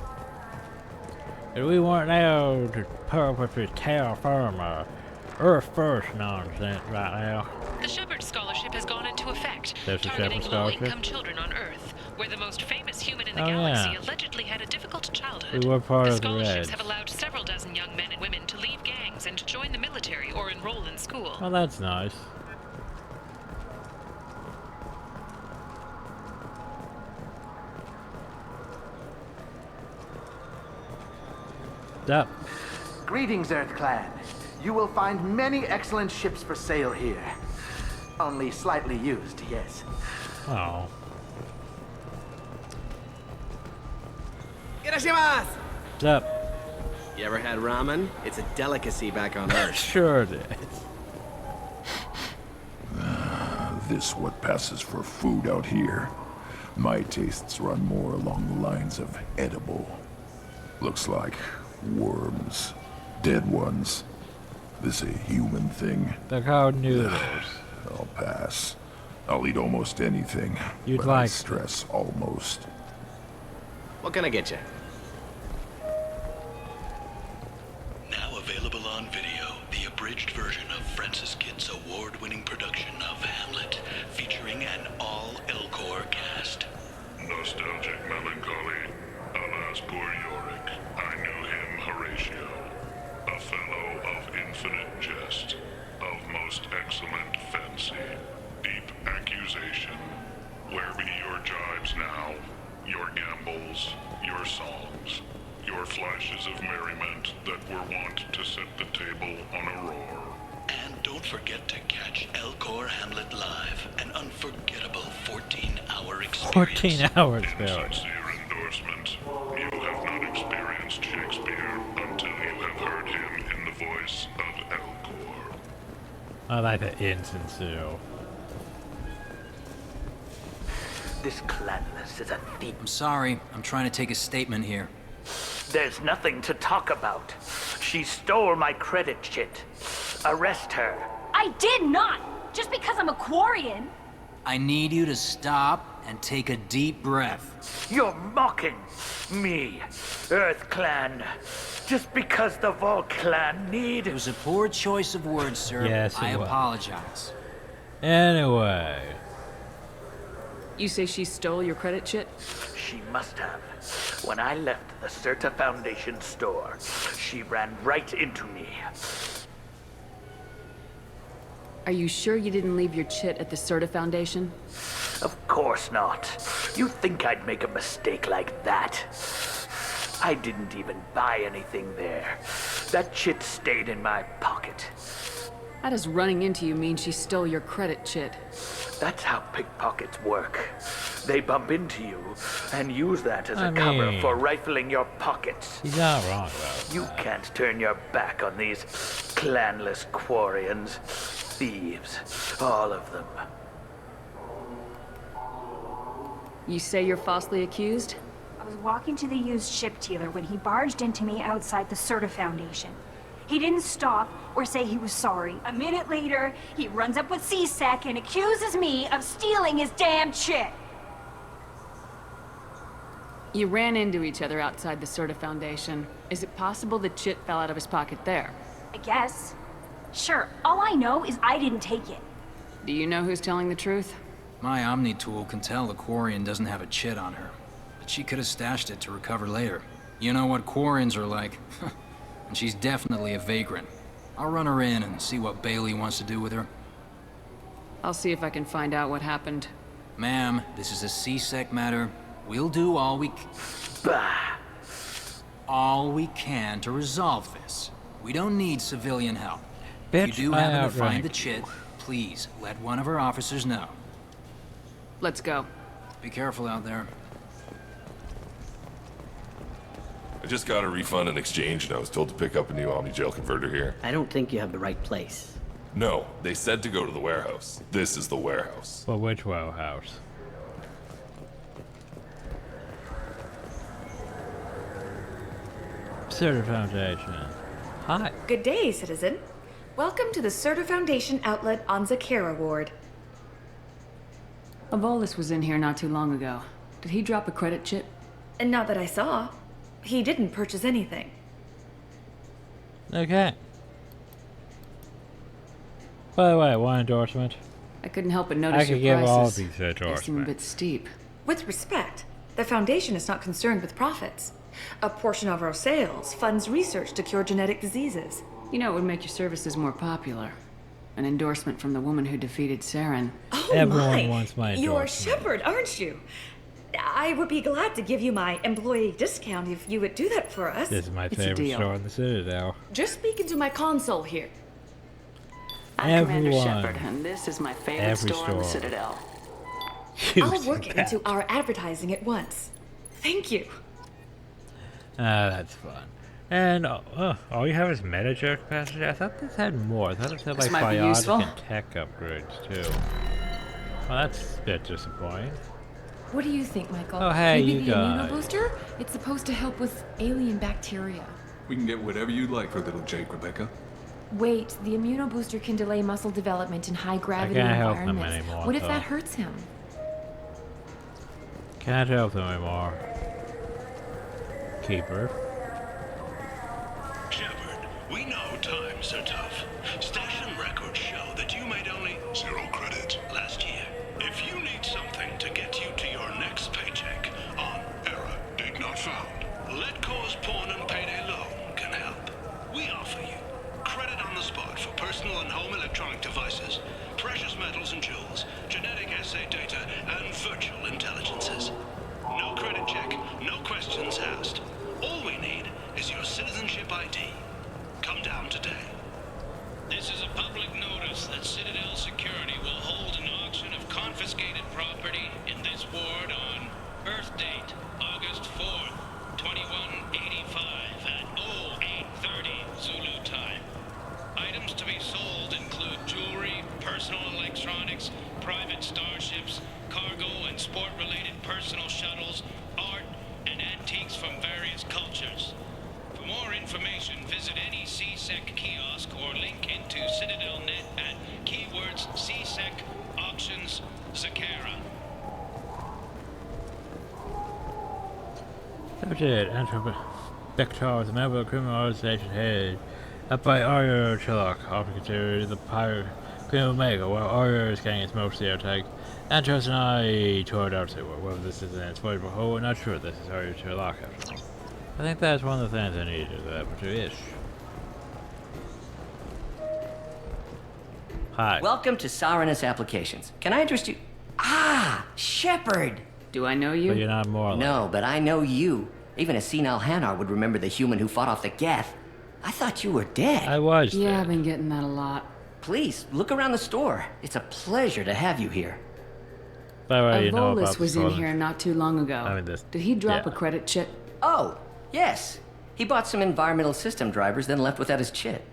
And we weren't able to put up with this terra firma Earth first nonsense right now. The Shepard Scholarship has gone into effect, There's the targeting Shepard Scholarship? low-income children on Earth, where the most famous human in the Oh, galaxy yeah. allegedly had a difficult childhood. We were part the of the scholarships Reds. have allowed several dozen young men and women to leave gangs and join the military or enroll in school. school. Well, that's nice. Yep. Greetings, Earth Clan. You will find many excellent ships for sale here. Only slightly used, yes. Oh. Irashimasu! Yep. You ever had ramen? It's a delicacy back on Earth. Sure it is. This what passes for food out here. My tastes run more along the lines of edible. Looks like worms. Dead ones. This a human thing? They're called noodles. I'll pass. I'll eat almost anything. You'd but like I stress almost. What can I get you? Now available on video, the abridged version of Francis Kidd's award-winning production of Hamlet, featuring an all-Elcor cast. Nostalgic melancholy, alas poor Yorick. I knew him, Horatio. A fellow of infinite jest, of most excellent fancy, deep accusation. Where be your jibes now, your gambols, your songs, your flashes of merriment that were wont to set the table on a roar? And don't forget to catch Elcor Hamlet Live, an unforgettable 14-hour experience. 14 hours, Barry. Sincere endorsement. You have not experienced Shakespeare until you have heard him in the voice of Elcor. I like the insincere. This clanless is a thief. I'm sorry. I'm trying to take a statement here. There's nothing to talk about. She stole my credit chit. Arrest her. I did not! Just because I'm a Quarian. I need you to stop and take a deep breath. You're mocking me, Earth Clan. Just because the Vol Clan need... It was a poor choice of words, sir. Yes, I it was. apologize. Anyway. You say she stole your credit chit? She must have. When I left the Certa Foundation store, she ran right into me. Are you sure you didn't leave your chit at the Certa Foundation? Of course not. You think I'd make a mistake like that? I didn't even buy anything there. That chit stayed in my pocket. How does running into you mean she stole your credit chit? That's how pickpockets work. They bump into you and use that as a cover for rifling your pockets. He's not wrong about You can't turn your back on these clanless Quarians. Thieves. All of them. You say you're falsely accused? I was walking to the used ship dealer when he barged into me outside the Certa Foundation. He didn't stop or say he was sorry. A minute later, he runs up with C-Sec and accuses me of stealing his damn chit. You ran into each other outside the Certa Foundation. Is it possible the chit fell out of his pocket there? I guess. Sure, all I know is I didn't take it. Do you know who's telling the truth? My Omni tool can tell the Quarian doesn't have a chit on her, but she could have stashed it to recover later. You know what Quarians are like. And she's definitely a vagrant. I'll run her in and see what Bailey wants to do with her. I'll see if I can find out what happened. Ma'am, this is a C-Sec matter. We'll do all we all we can to resolve this. We don't need civilian help. Bitch, if you do I happen to outright. find the chit, please let one of our officers know. Let's go. Be careful out there. I just got a refund and exchange, and I was told to pick up a new Omni-Gel converter here. I don't think you have the right place. No, they said to go to the warehouse. This is the warehouse. But which warehouse? Certa Foundation. Hi. Good day, citizen. Welcome to the Certa Foundation outlet on Zakera Ward. Avolis was in here not too long ago. Did he drop a credit chit? And not that I saw. He didn't purchase anything. Okay. By the way, one endorsement. I couldn't help but notice I could your give prices. all these They seem a endorsements. bit steep. With respect, the Foundation is not concerned with profits. A portion of our sales funds research to cure genetic diseases. You know, it would make your services more popular. An endorsement from the woman who defeated Saren. Oh Everyone wants my You're endorsement. Shepard, aren't you? I would be glad to give you my employee discount if you would do that for us. This is my It's a favorite deal. store in the Citadel. Just speaking to my console here. I'm Commander Everyone. Shepard, and this is my favorite Every store on the store. Citadel. I'll work it into our advertising at once. Thank you. That's fun. And all you have is meta capacity? I thought this had more. I thought it had This like might be biotic useful. and tech upgrades too. Well, that's a bit disappointing. What do you think, Michael? Oh, hey, Maybe you the guys. immunobooster? It's supposed to help with alien bacteria. We can get whatever you like for little Jake, Rebecca. Wait, the immunobooster can delay muscle development in high gravity can't help him environments. anymore, What if though. that hurts him? Can't help them anymore. Keeper. Shepard, we know times are tough. Station records show that you made only 0 credit last year. If you need something to get you to your next paycheck on error, date not found, Let Cause Pawn and Payday Loan can help. We offer you credit on the spot for personal and home electronic devices, precious metals and jewels, genetic assay data, and virtual intelligences. No credit check, no questions asked. All we need is your citizenship ID. Come down today. This is a public notice that Citadel Security will hold an auction of confiscated property in this ward on Earth date, August 4th, 2185 at 0830 Zulu time. Items to be sold include jewelry, personal electronics, private starships, cargo and sport-related personal shuttles, art, and antiques from various cultures. For more information, visit any CSEC kiosk or link into CitadelNet at keywords CSEC Auctions Zakara. Subject, Bector is a member of criminal organization head up by Arya Chillock, often considered the pirate criminal maker, while Arya is getting its most attack. Antros and I toured out to whether this is an exploitable hole, we're not sure this is Arya Chillock after all. I think that's one of the things I needed to that to ish. Hi. Welcome to Sarenus Applications. Can I interest you? Ah, Shepard! Do I know you? But you're not Morley. No, but I know you. Even a senile Hanar would remember the human who fought off the Geth. I thought you were dead. I was Yeah, dead. I've been getting that a lot. Please, look around the store. It's a pleasure to have you here. By the way, you know about Volus was in Scotland. here not too long ago. I mean, this. Did he drop yeah. a credit chip? Oh, yes. He bought some environmental system drivers, then left without his chit.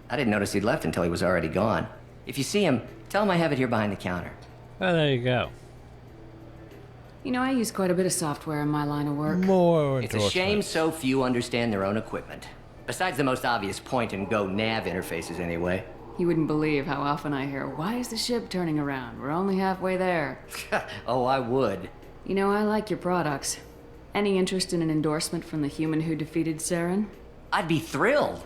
I didn't notice he'd left until he was already gone. If you see him, tell him I have it here behind the counter. Oh, there you go. You know, I use quite a bit of software in my line of work. More It's a shame so few understand their own equipment. Besides the most obvious point-and-go nav interfaces, anyway. You wouldn't believe how often I hear, "Why is the ship turning around? We're only halfway there." Oh, I would. You know, I like your products. Any interest in an endorsement from the human who defeated Saren? I'd be thrilled.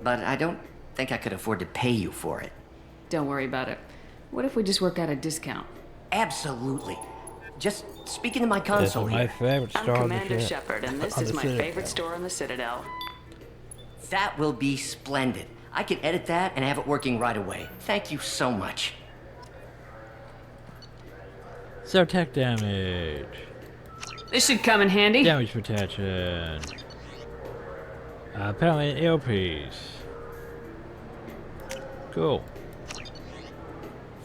But I don't think I could afford to pay you for it. Don't worry about it. What if we just work out a discount? Absolutely. Just speaking to my console This is my here. favorite I'm store on the Commander ship. Shepard, and this On is the my Citadel. favorite store on the Citadel. That will be splendid. I can edit that and have it working right away. Thank you so much. So tech damage. This should come in handy. Damage protection. Apparently an earpiece. Cool.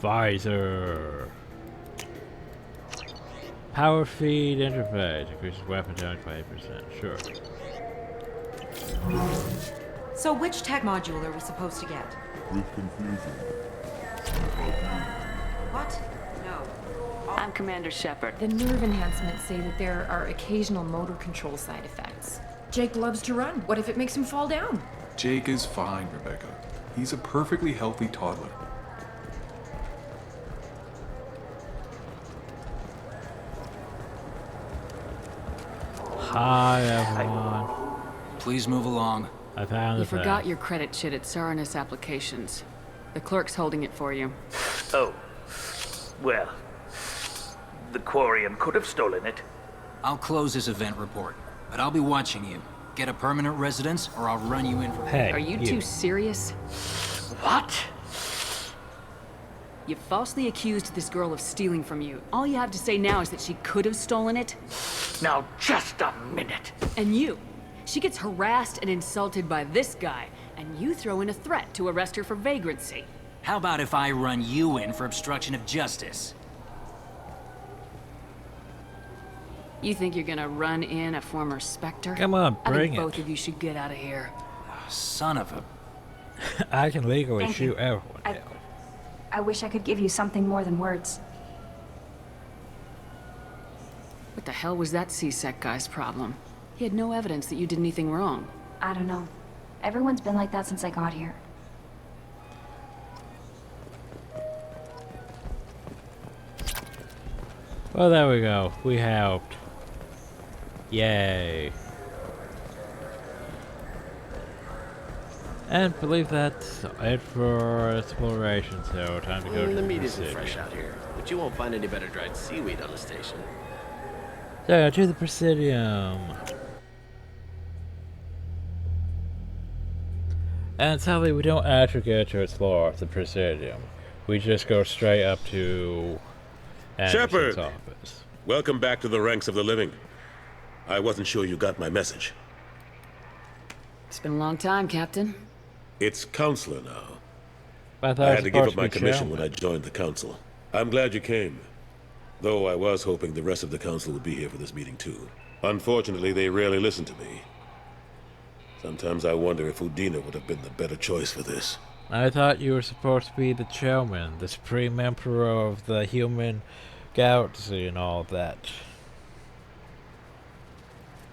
Visor. Power feed interface. Increases weapon damage by 8%. Sure. So which tech module are we supposed to get? With confusion. What? No. I'm Commander Shepard. The nerve enhancements say that there are occasional motor control side effects. Jake loves to run. What if it makes him fall down? Jake is fine, Rebecca. He's a perfectly healthy toddler. Hi everyone. Please move along. I found You the thing. forgot your credit chit at Sarenus Applications. The clerk's holding it for you. Oh. Well, the Quarium could have stolen it. I'll close this event report, but I'll be watching you. Get a permanent residence, or I'll run you in for... Hey, Are you two serious? What? You falsely accused this girl of stealing from you. All you have to say now is that she could have stolen it. Now, just a minute. And you. She gets harassed and insulted by this guy, and you throw in a threat to arrest her for vagrancy. How about if I run you in for obstruction of justice? You think you're gonna run in a former Spectre? Come on, I bring think it. both of you should get out of here. Son of a... I can legally Thank shoot you. everyone. I wish I could give you something more than words. What the hell was that C-Sec guy's problem? He had no evidence that you did anything wrong. I don't know. Everyone's been like that since I got here. Well, there we go. We helped. Yay. And I believe that's it for exploration, so time to go to The the meat isn't city. fresh out here, but you won't find any better dried seaweed on the station. So, to the Presidium. And sadly, we don't actually get to explore the Presidium. We just go straight up to Anderson's Shepard! office. Welcome back to the ranks of the living. I wasn't sure you got my message. It's been a long time, Captain. It's Counselor now. I thought I it had was to give up supposed my to be commission chairman. when I joined the Council. I'm glad you came. Though I was hoping the rest of the Council would be here for this meeting too. Unfortunately, they rarely listen to me. Sometimes I wonder if Udina would have been the better choice for this. I thought you were supposed to be the chairman, the supreme emperor of the human galaxy and all that.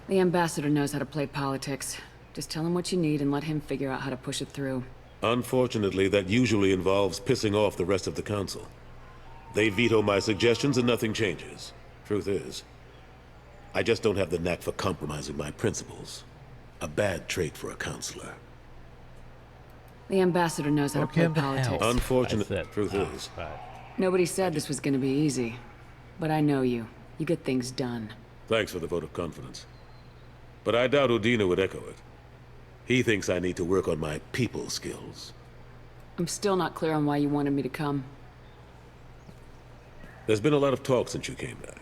The ambassador knows how to play politics. Just tell him what you need and let him figure out how to push it through. Unfortunately, that usually involves pissing off the rest of the Council. They veto my suggestions and nothing changes. Truth is, I just don't have the knack for compromising my principles. A bad trait for a counselor. The ambassador knows how to play politics. Unfortunate truth is. Nobody said this was gonna be easy. But I know you. You get things done. Thanks for the vote of confidence. But I doubt Udina would echo it. He thinks I need to work on my people skills. I'm still not clear on why you wanted me to come. There's been a lot of talk since you came back.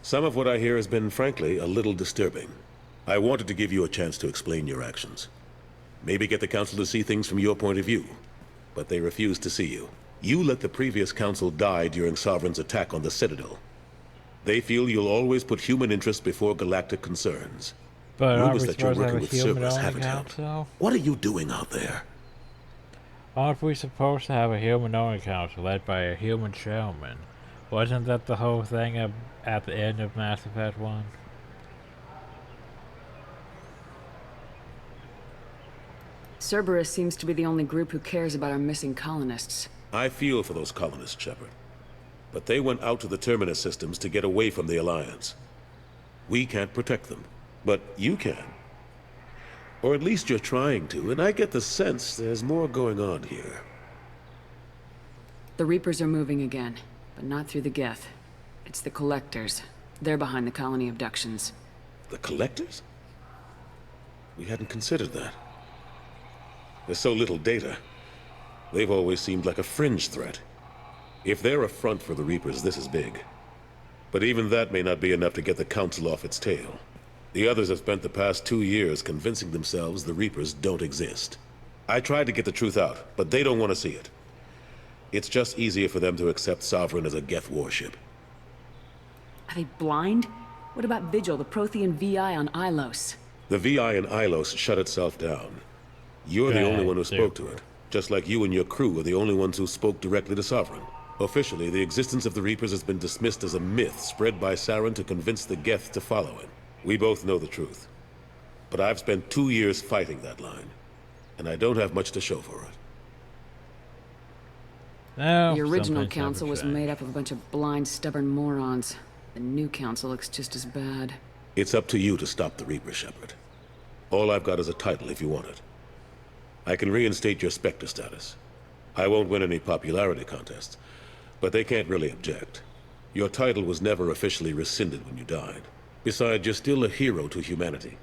Some of what I hear has been, frankly, a little disturbing. I wanted to give you a chance to explain your actions. Maybe get the Council to see things from your point of view. But they refused to see you. You let the previous Council die during Sovereign's attack on the Citadel. They feel you'll always put human interests before galactic concerns. But aren't Rumors we that you're supposed to have working a with human Cerberus only haven't helped. council? What are you doing out there? Aren't we supposed to have a human only council led by a human chairman? Wasn't that the whole thing at the end of Mass Effect 1? Cerberus seems to be the only group who cares about our missing colonists. I feel for those colonists, Shepard. But they went out to the Terminus systems to get away from the Alliance. We can't protect them, but you can. Or at least you're trying to, and I get the sense there's more going on here. The Reapers are moving again, but not through the Geth. It's the Collectors. They're behind the colony abductions. The Collectors? We hadn't considered that. There's so little data. They've always seemed like a fringe threat. If they're a front for the Reapers, this is big. But even that may not be enough to get the Council off its tail. The others have spent the past 2 years convincing themselves the Reapers don't exist. I tried to get the truth out, but they don't want to see it. It's just easier for them to accept Sovereign as a Geth warship. Are they blind? What about Vigil, the Prothean VI on Ilos? The VI in Ilos shut itself down. You're the only one who spoke to it, just like you and your crew are the only ones who spoke directly to Sovereign. Officially, the existence of the Reapers has been dismissed as a myth spread by Saren to convince the Geth to follow it. We both know the truth. But I've spent 2 years fighting that line, and I don't have much to show for it. No, The original something's council never was changed. made up of a bunch of blind, stubborn morons. The new council looks just as bad. It's up to you to stop the Reaper, Shepard. All I've got is a title if you want it. I can reinstate your Spectre status. I won't win any popularity contests, but they can't really object. Your title was never officially rescinded when you died. Besides, you're still a hero to humanity.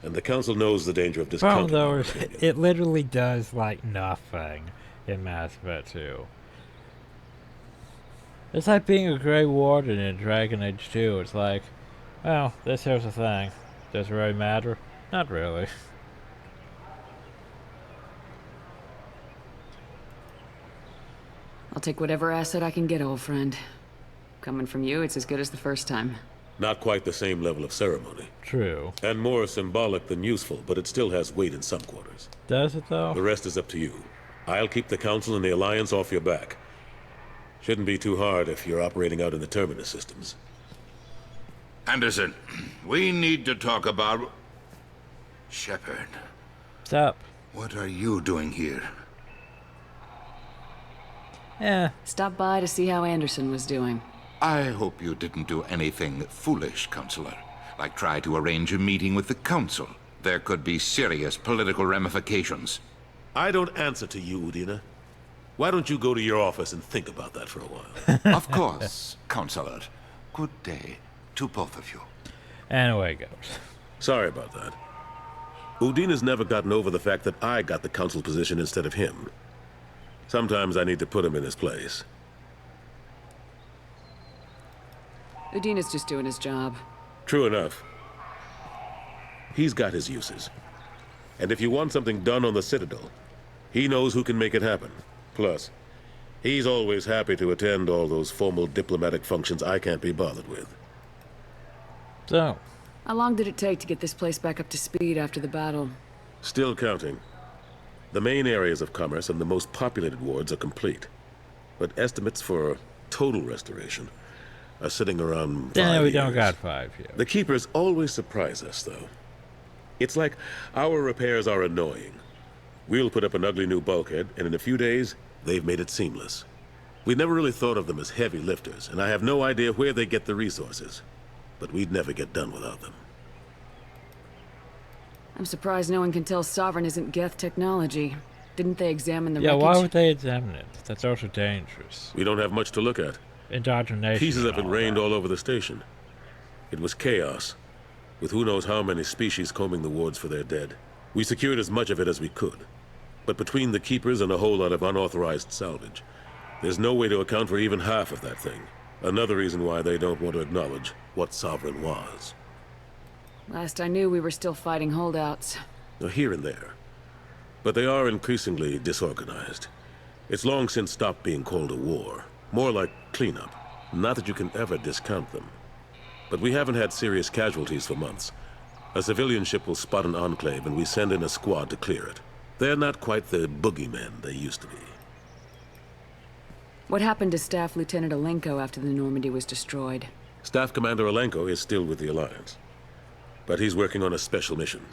And the Council knows the danger of Problem discounting. though is, it literally does like nothing in Mass Effect 2. It's like being a Grey Warden in Dragon Age 2. It's like, well, this here's the thing. Does it really matter? Not really. I'll take whatever asset I can get, old friend. Coming from you, it's as good as the first time. Not quite the same level of ceremony. True. And more symbolic than useful, but it still has weight in some quarters. Does it, though? The rest is up to you. I'll keep the Council and the Alliance off your back. Shouldn't be too hard if you're operating out in the Terminus systems. Anderson, we need to talk about... Shepard. Stop. What are you doing here? Yeah. Stop by to see how Anderson was doing. I hope you didn't do anything foolish, Counselor. Like try to arrange a meeting with the Council. There could be serious political ramifications. I don't answer to you, Udina. Why don't you go to your office and think about that for a while? Of course, Counselor. Good day to both of you. And away it goes. Sorry about that. Udina's never gotten over the fact that I got the Council position instead of him. Sometimes I need to put him in his place. Udina's just doing his job. True enough. He's got his uses. And if you want something done on the Citadel, he knows who can make it happen. Plus, he's always happy to attend all those formal diplomatic functions I can't be bothered with. So, how long did it take to get this place back up to speed after the battle? Still counting. The main areas of commerce and the most populated wards are complete. But estimates for total restoration are sitting around 5 yeah, we years. don't got 5 yet. The Keepers always surprise us, though. It's like our repairs are annoying. We'll put up an ugly new bulkhead, and in a few days, they've made it seamless. We never really thought of them as heavy lifters, and I have no idea where they get the resources. But we'd never get done without them. I'm surprised no one can tell Sovereign isn't Geth technology. Didn't they examine the yeah, wreckage? why would they examine it? That's also dangerous. We don't have much to look at. Indoctrination. Pieces have been rained all over the station. It was chaos, with who knows how many species combing the wards for their dead. We secured as much of it as we could. But between the Keepers and a whole lot of unauthorized salvage, there's no way to account for even half of that thing. Another reason why they don't want to acknowledge what Sovereign was. Last I knew, we were still fighting holdouts. Here and there. But they are increasingly disorganized. It's long since stopped being called a war. More like cleanup. Not that you can ever discount them. But we haven't had serious casualties for months. A civilian ship will spot an enclave and we send in a squad to clear it. They're not quite the boogeymen they used to be. What happened to Staff Lieutenant Alenko after the Normandy was destroyed? Staff Commander Alenko is still with the Alliance. But he's working on a special mission.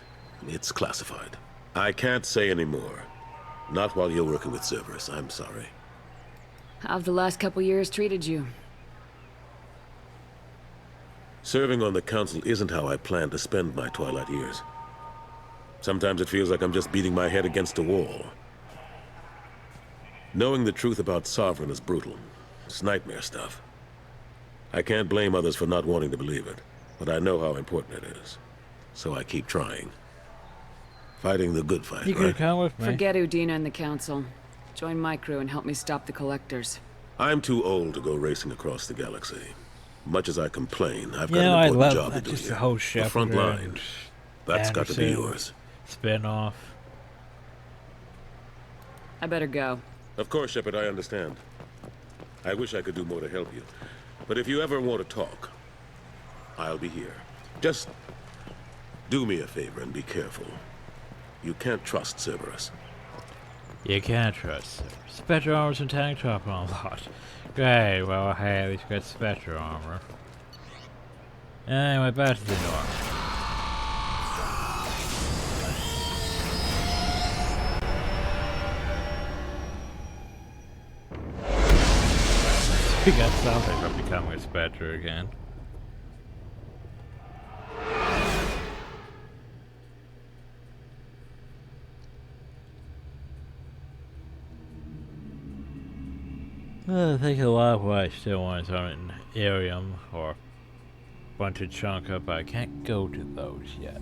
It's classified. I can't say any more. Not while you're working with Cerberus, I'm sorry. How've the last couple years treated you? Serving on the Council isn't how I plan to spend my twilight years. Sometimes it feels like I'm just beating my head against a wall. Knowing the truth about Sovereign is brutal. It's nightmare stuff. I can't blame others for not wanting to believe it, but I know how important it is. So I keep trying. Fighting the good fight, You right? could come with me. Forget Udina and the Council. Join my crew and help me stop the Collectors. I'm too old to go racing across the galaxy. Much as I complain, I've got Yeah, an I important love job that. to do Just here. the whole The Shepard front line. and That's got to be Anderson yours. Spin-off. I better go. Of course, Shepard, I understand. I wish I could do more to help you. But if you ever want to talk, I'll be here. Just do me a favor and be careful. You can't trust Cerberus. You can't trust it. Spectre armor's and tank top and a lot. Great, well, hey, at least we got Spectre armor. Anyway, back to the norm. We got something from becoming a Spectre again. I think a lot of what I still want is on an Arium or bunch of Chunka, but I can't go to those yet.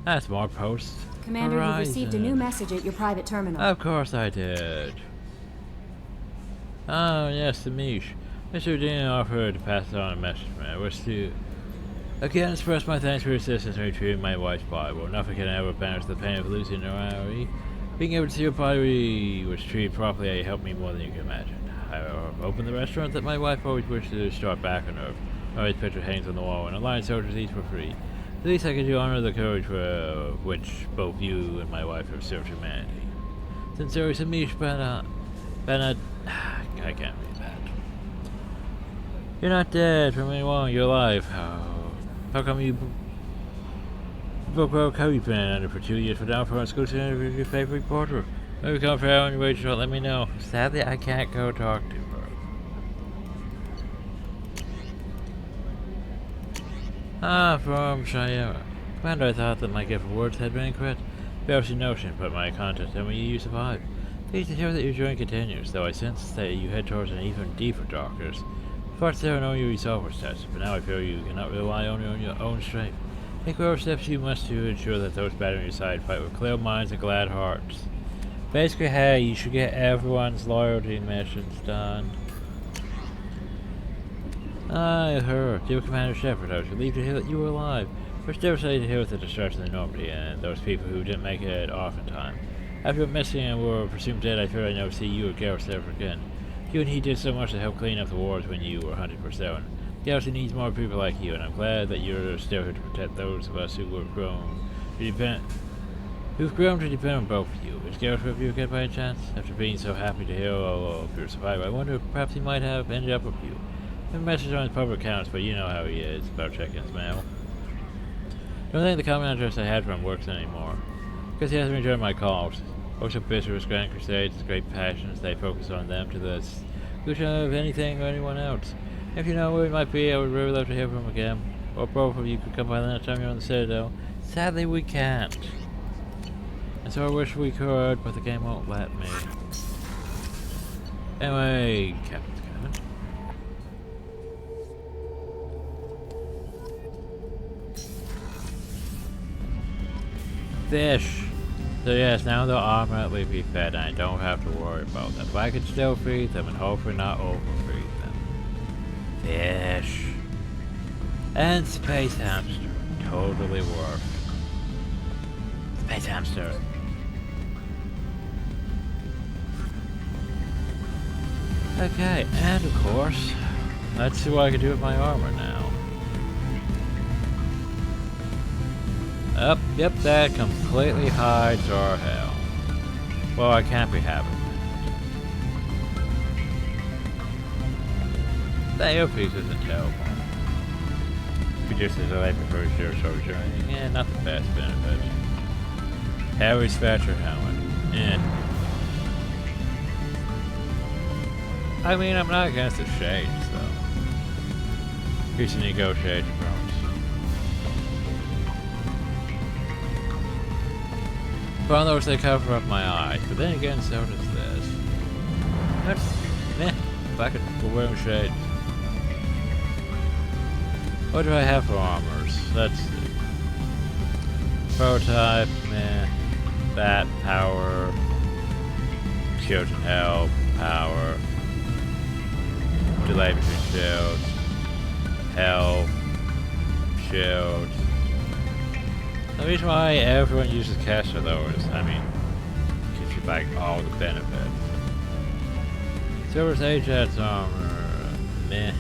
That's more posts. Commander, you've received a new message at your private terminal. Of course I did. Oh, yes, the Mish. Mr. Dean offered to pass on a message to me. I wish to again express my thanks for your assistance in retrieving my wife's body. Well, nothing can ever banish the pain of losing her memory. Being able to see your body was treated properly helped me more than you can imagine. I opened the restaurant that my wife always wished to start back on Earth. My wife's picture hangs on the wall, and Alliance soldiers eat for free. The least I can do honor the courage for which both you and my wife have served humanity. Sincerely, Samish Bennett. I can't read that. You're not dead from anyone. You're alive. How come you broke how you've been under for 2 years for down for exclusive interview with your favorite reporter? Maybe come for on your way to let me know. Sadly, I can't go talk to her. From Shayera. Commander, I thought that my gift of words had been incorrect. Barely notion, but my contest and you survived. Pleased to hear that your journey continues, though I sense that you head towards an even deeper darkness. First there know your resolve was tested, but now I feel you cannot rely only on your own strength. Take whatever steps you must to ensure that those battling your side fight with clear minds and glad hearts. Basically, hey, you should get everyone's loyalty missions done. I heard. Dear Commander Shepard, I was relieved to hear that you were alive. I was devastated to hear with the destruction of the Normandy and those people who didn't make it off in time. After you went missing and were presumed dead, I feared I'd never see you or Garrus ever again. You and he did so much to help clean up the wars when you were hunted for Stone. Garrus needs more people like you, and I'm glad that you're still here to protect those of us who have grown to depend on both of you. Is Garrus with you again by any chance? After being so happy to hear all of your survival, I wonder if perhaps he might have ended up with you. I have a message on his public accounts, but you know how he is about checking his mail. Don't think the common address I had from him works anymore. Because he hasn't returned my calls. Also bitter with Grand Crusades, his great passions, they focus on them to the exclusion of anything or anyone else. If you know where he might be, I would really love to hear from him again. Or both of you could come by the next time you're on the Citadel. Sadly, we can't. And so I wish we could, but the game won't let me. Anyway, Captain. Fish. So yes, now they'll automatically be fed and I don't have to worry about them. But I can still feed them and hopefully not overfeed them. Fish. And Space Hamster. Totally worth. Space Hamster. Okay, and of course, let's see what I can do with my armor now. Yep, that completely hides our hell. Well, I can't be having that. The earpiece isn't terrible. Reduces the life before zero soldier. Yeah, not the best benefit. Harry Spatcher helmet. I mean, I'm not against the shades, though. Here's a negotiation bonus. Well, those they cover up my eyes, but then again, so does this. That's meh. Back at for wearing shades. What do I have for armors? Let's see. Prototype, meh. Bat, power. Shield and health, power. Delay between shields. Health. Shields. The reason why everyone uses caster though is, I mean, gives you back all the benefits. Silver's Ajax armor, meh.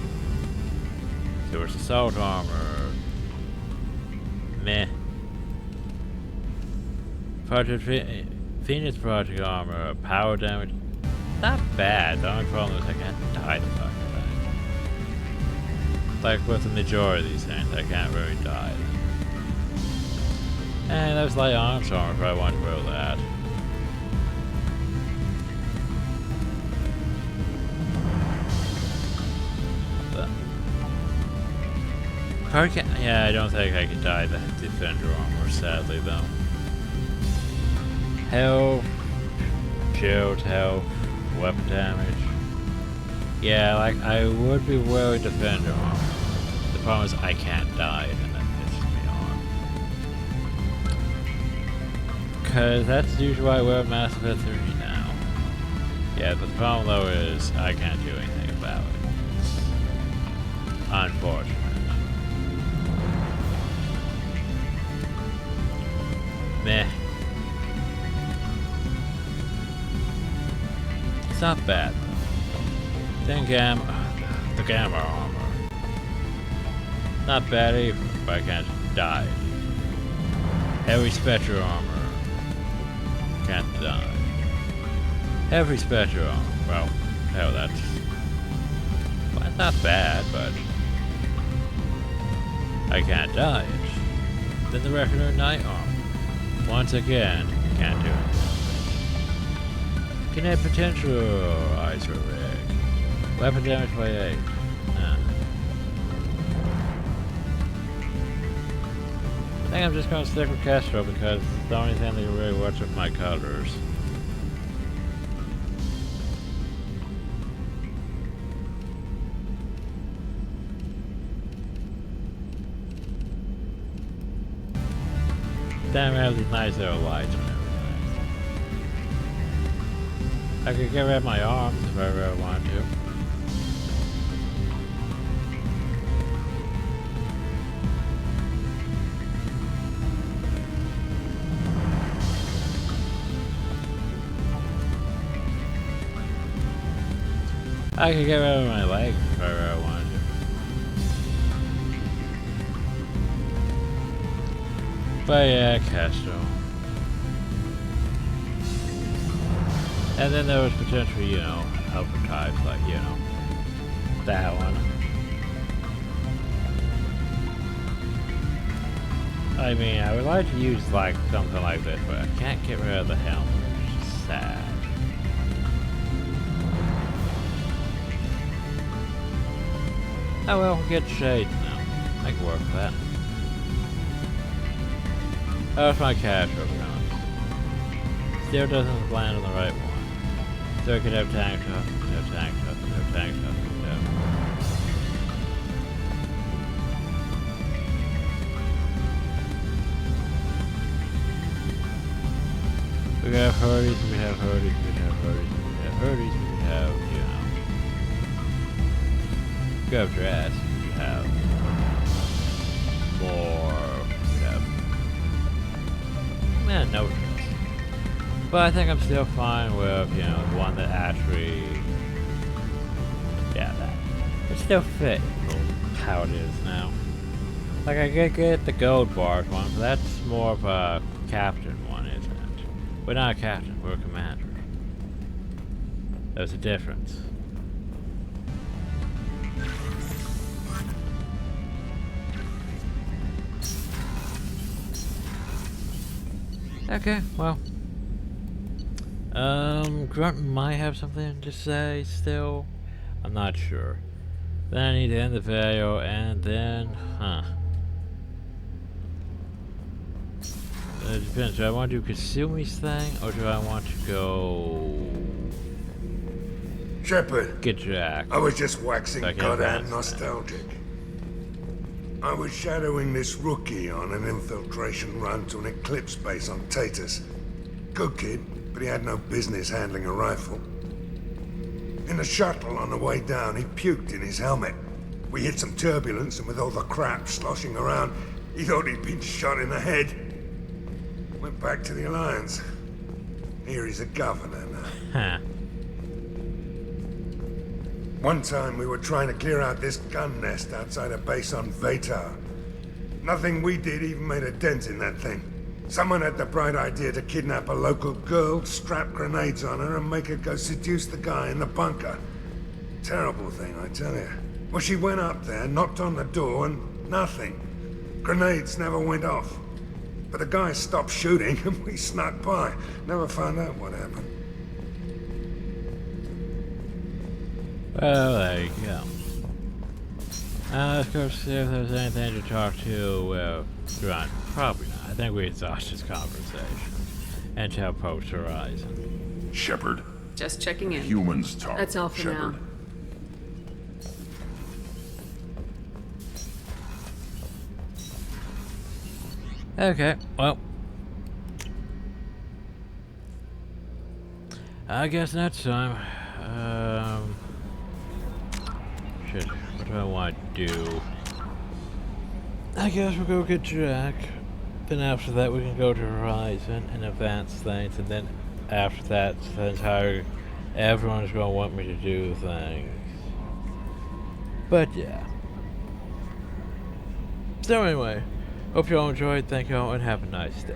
Silver's Assault armor, meh. Project Phoenix Project armor, power damage, not bad. The only problem is I can't die the fucking thing. Like with the majority of these things, I can't really die. And there's light arms armor if I want to roll that. Yeah, I don't think I can die the defender armor, sadly though. Health, shield, health, weapon damage. Yeah, like I would be wearing defender armor. The problem is I can't die. Because that's usually why I wear Mass Effect 3 now. Yeah, but the problem though is I can't do anything about it. not bad. Then the gamma armor. Not bad either, but I can't die. Heavy Spectre armor. Can't die. Heavy Spectre armor. Well, hell, that's not bad, but I can't dodge. Then the Reckoner Knight armor. Once again, can't do it. Kinetic potentializer rig. Weapon damage by 8. Nah. I think I'm just gonna stick with Castro because it's the only thing that can really works with my colors. Damn, we have these nice little lights and everything. I could get rid of my arms if I really wanted to. I could get rid of my legs if I really wanted to. But yeah, Castro. And then there was potentially, you know, helper types like, you know, that one. I mean, I would like to use like something like this, but I can't get rid of the helmet, which is sad. Oh well, we'll get shades now. I can work with that. That's my cash overruns. Still doesn't land on the right one. So I could have tank top, no tank top, no tank top, no. We could have Hurdies, we could have Hurdies, we could have Hurdies, we could have Hurdies, we could have, you know. We could have dress, we could have more, we could have, man, no dress. But I think I'm still fine with, you know, the one that actually, yeah, that. It still fits how it is now. Like, I could get the gold bars one, but that's more of a captain one, isn't it? We're not a captain, we're a commander. There's a difference. Okay, well. Grunt might have something to say still. I'm not sure. Then I need to end the video and then, it depends. Do I want to do Kasumi's thing or do I want to go... Shepard. Get Jack. I was just waxing So goddamn nostalgic. I was shadowing this rookie on an infiltration run to an Eclipse base on Tatus. Good kid, but he had no business handling a rifle. In the shuttle on the way down, he puked in his helmet. We hit some turbulence, and with all the crap sloshing around, he thought he'd been shot in the head. Went back to the Alliance. Here he's a governor now. One time we were trying to clear out this gun nest outside a base on Vatar. Nothing we did even made a dent in that thing. Someone had the bright idea to kidnap a local girl, strap grenades on her, and make her go seduce the guy in the bunker. Terrible thing, I tell you. Well, she went up there, knocked on the door, and nothing. Grenades never went off. But the guy stopped shooting, and we snuck by. Never found out what happened. Well, there you go. Let's go see if there's anything to talk to, Grunt. Probably not. I think we exhausted this conversation. And tell Post Horizon. Shepard. Just checking in. Humans talk. That's all for Shepard. now. Okay, well. I guess next time. Shit, what do I want to do? I guess we'll go get Jack. Then after that we can go to Horizon and advance things, and then after that the entire everyone's gonna want me to do things. But yeah. So anyway, hope you all enjoyed. Thank you all and have a nice day.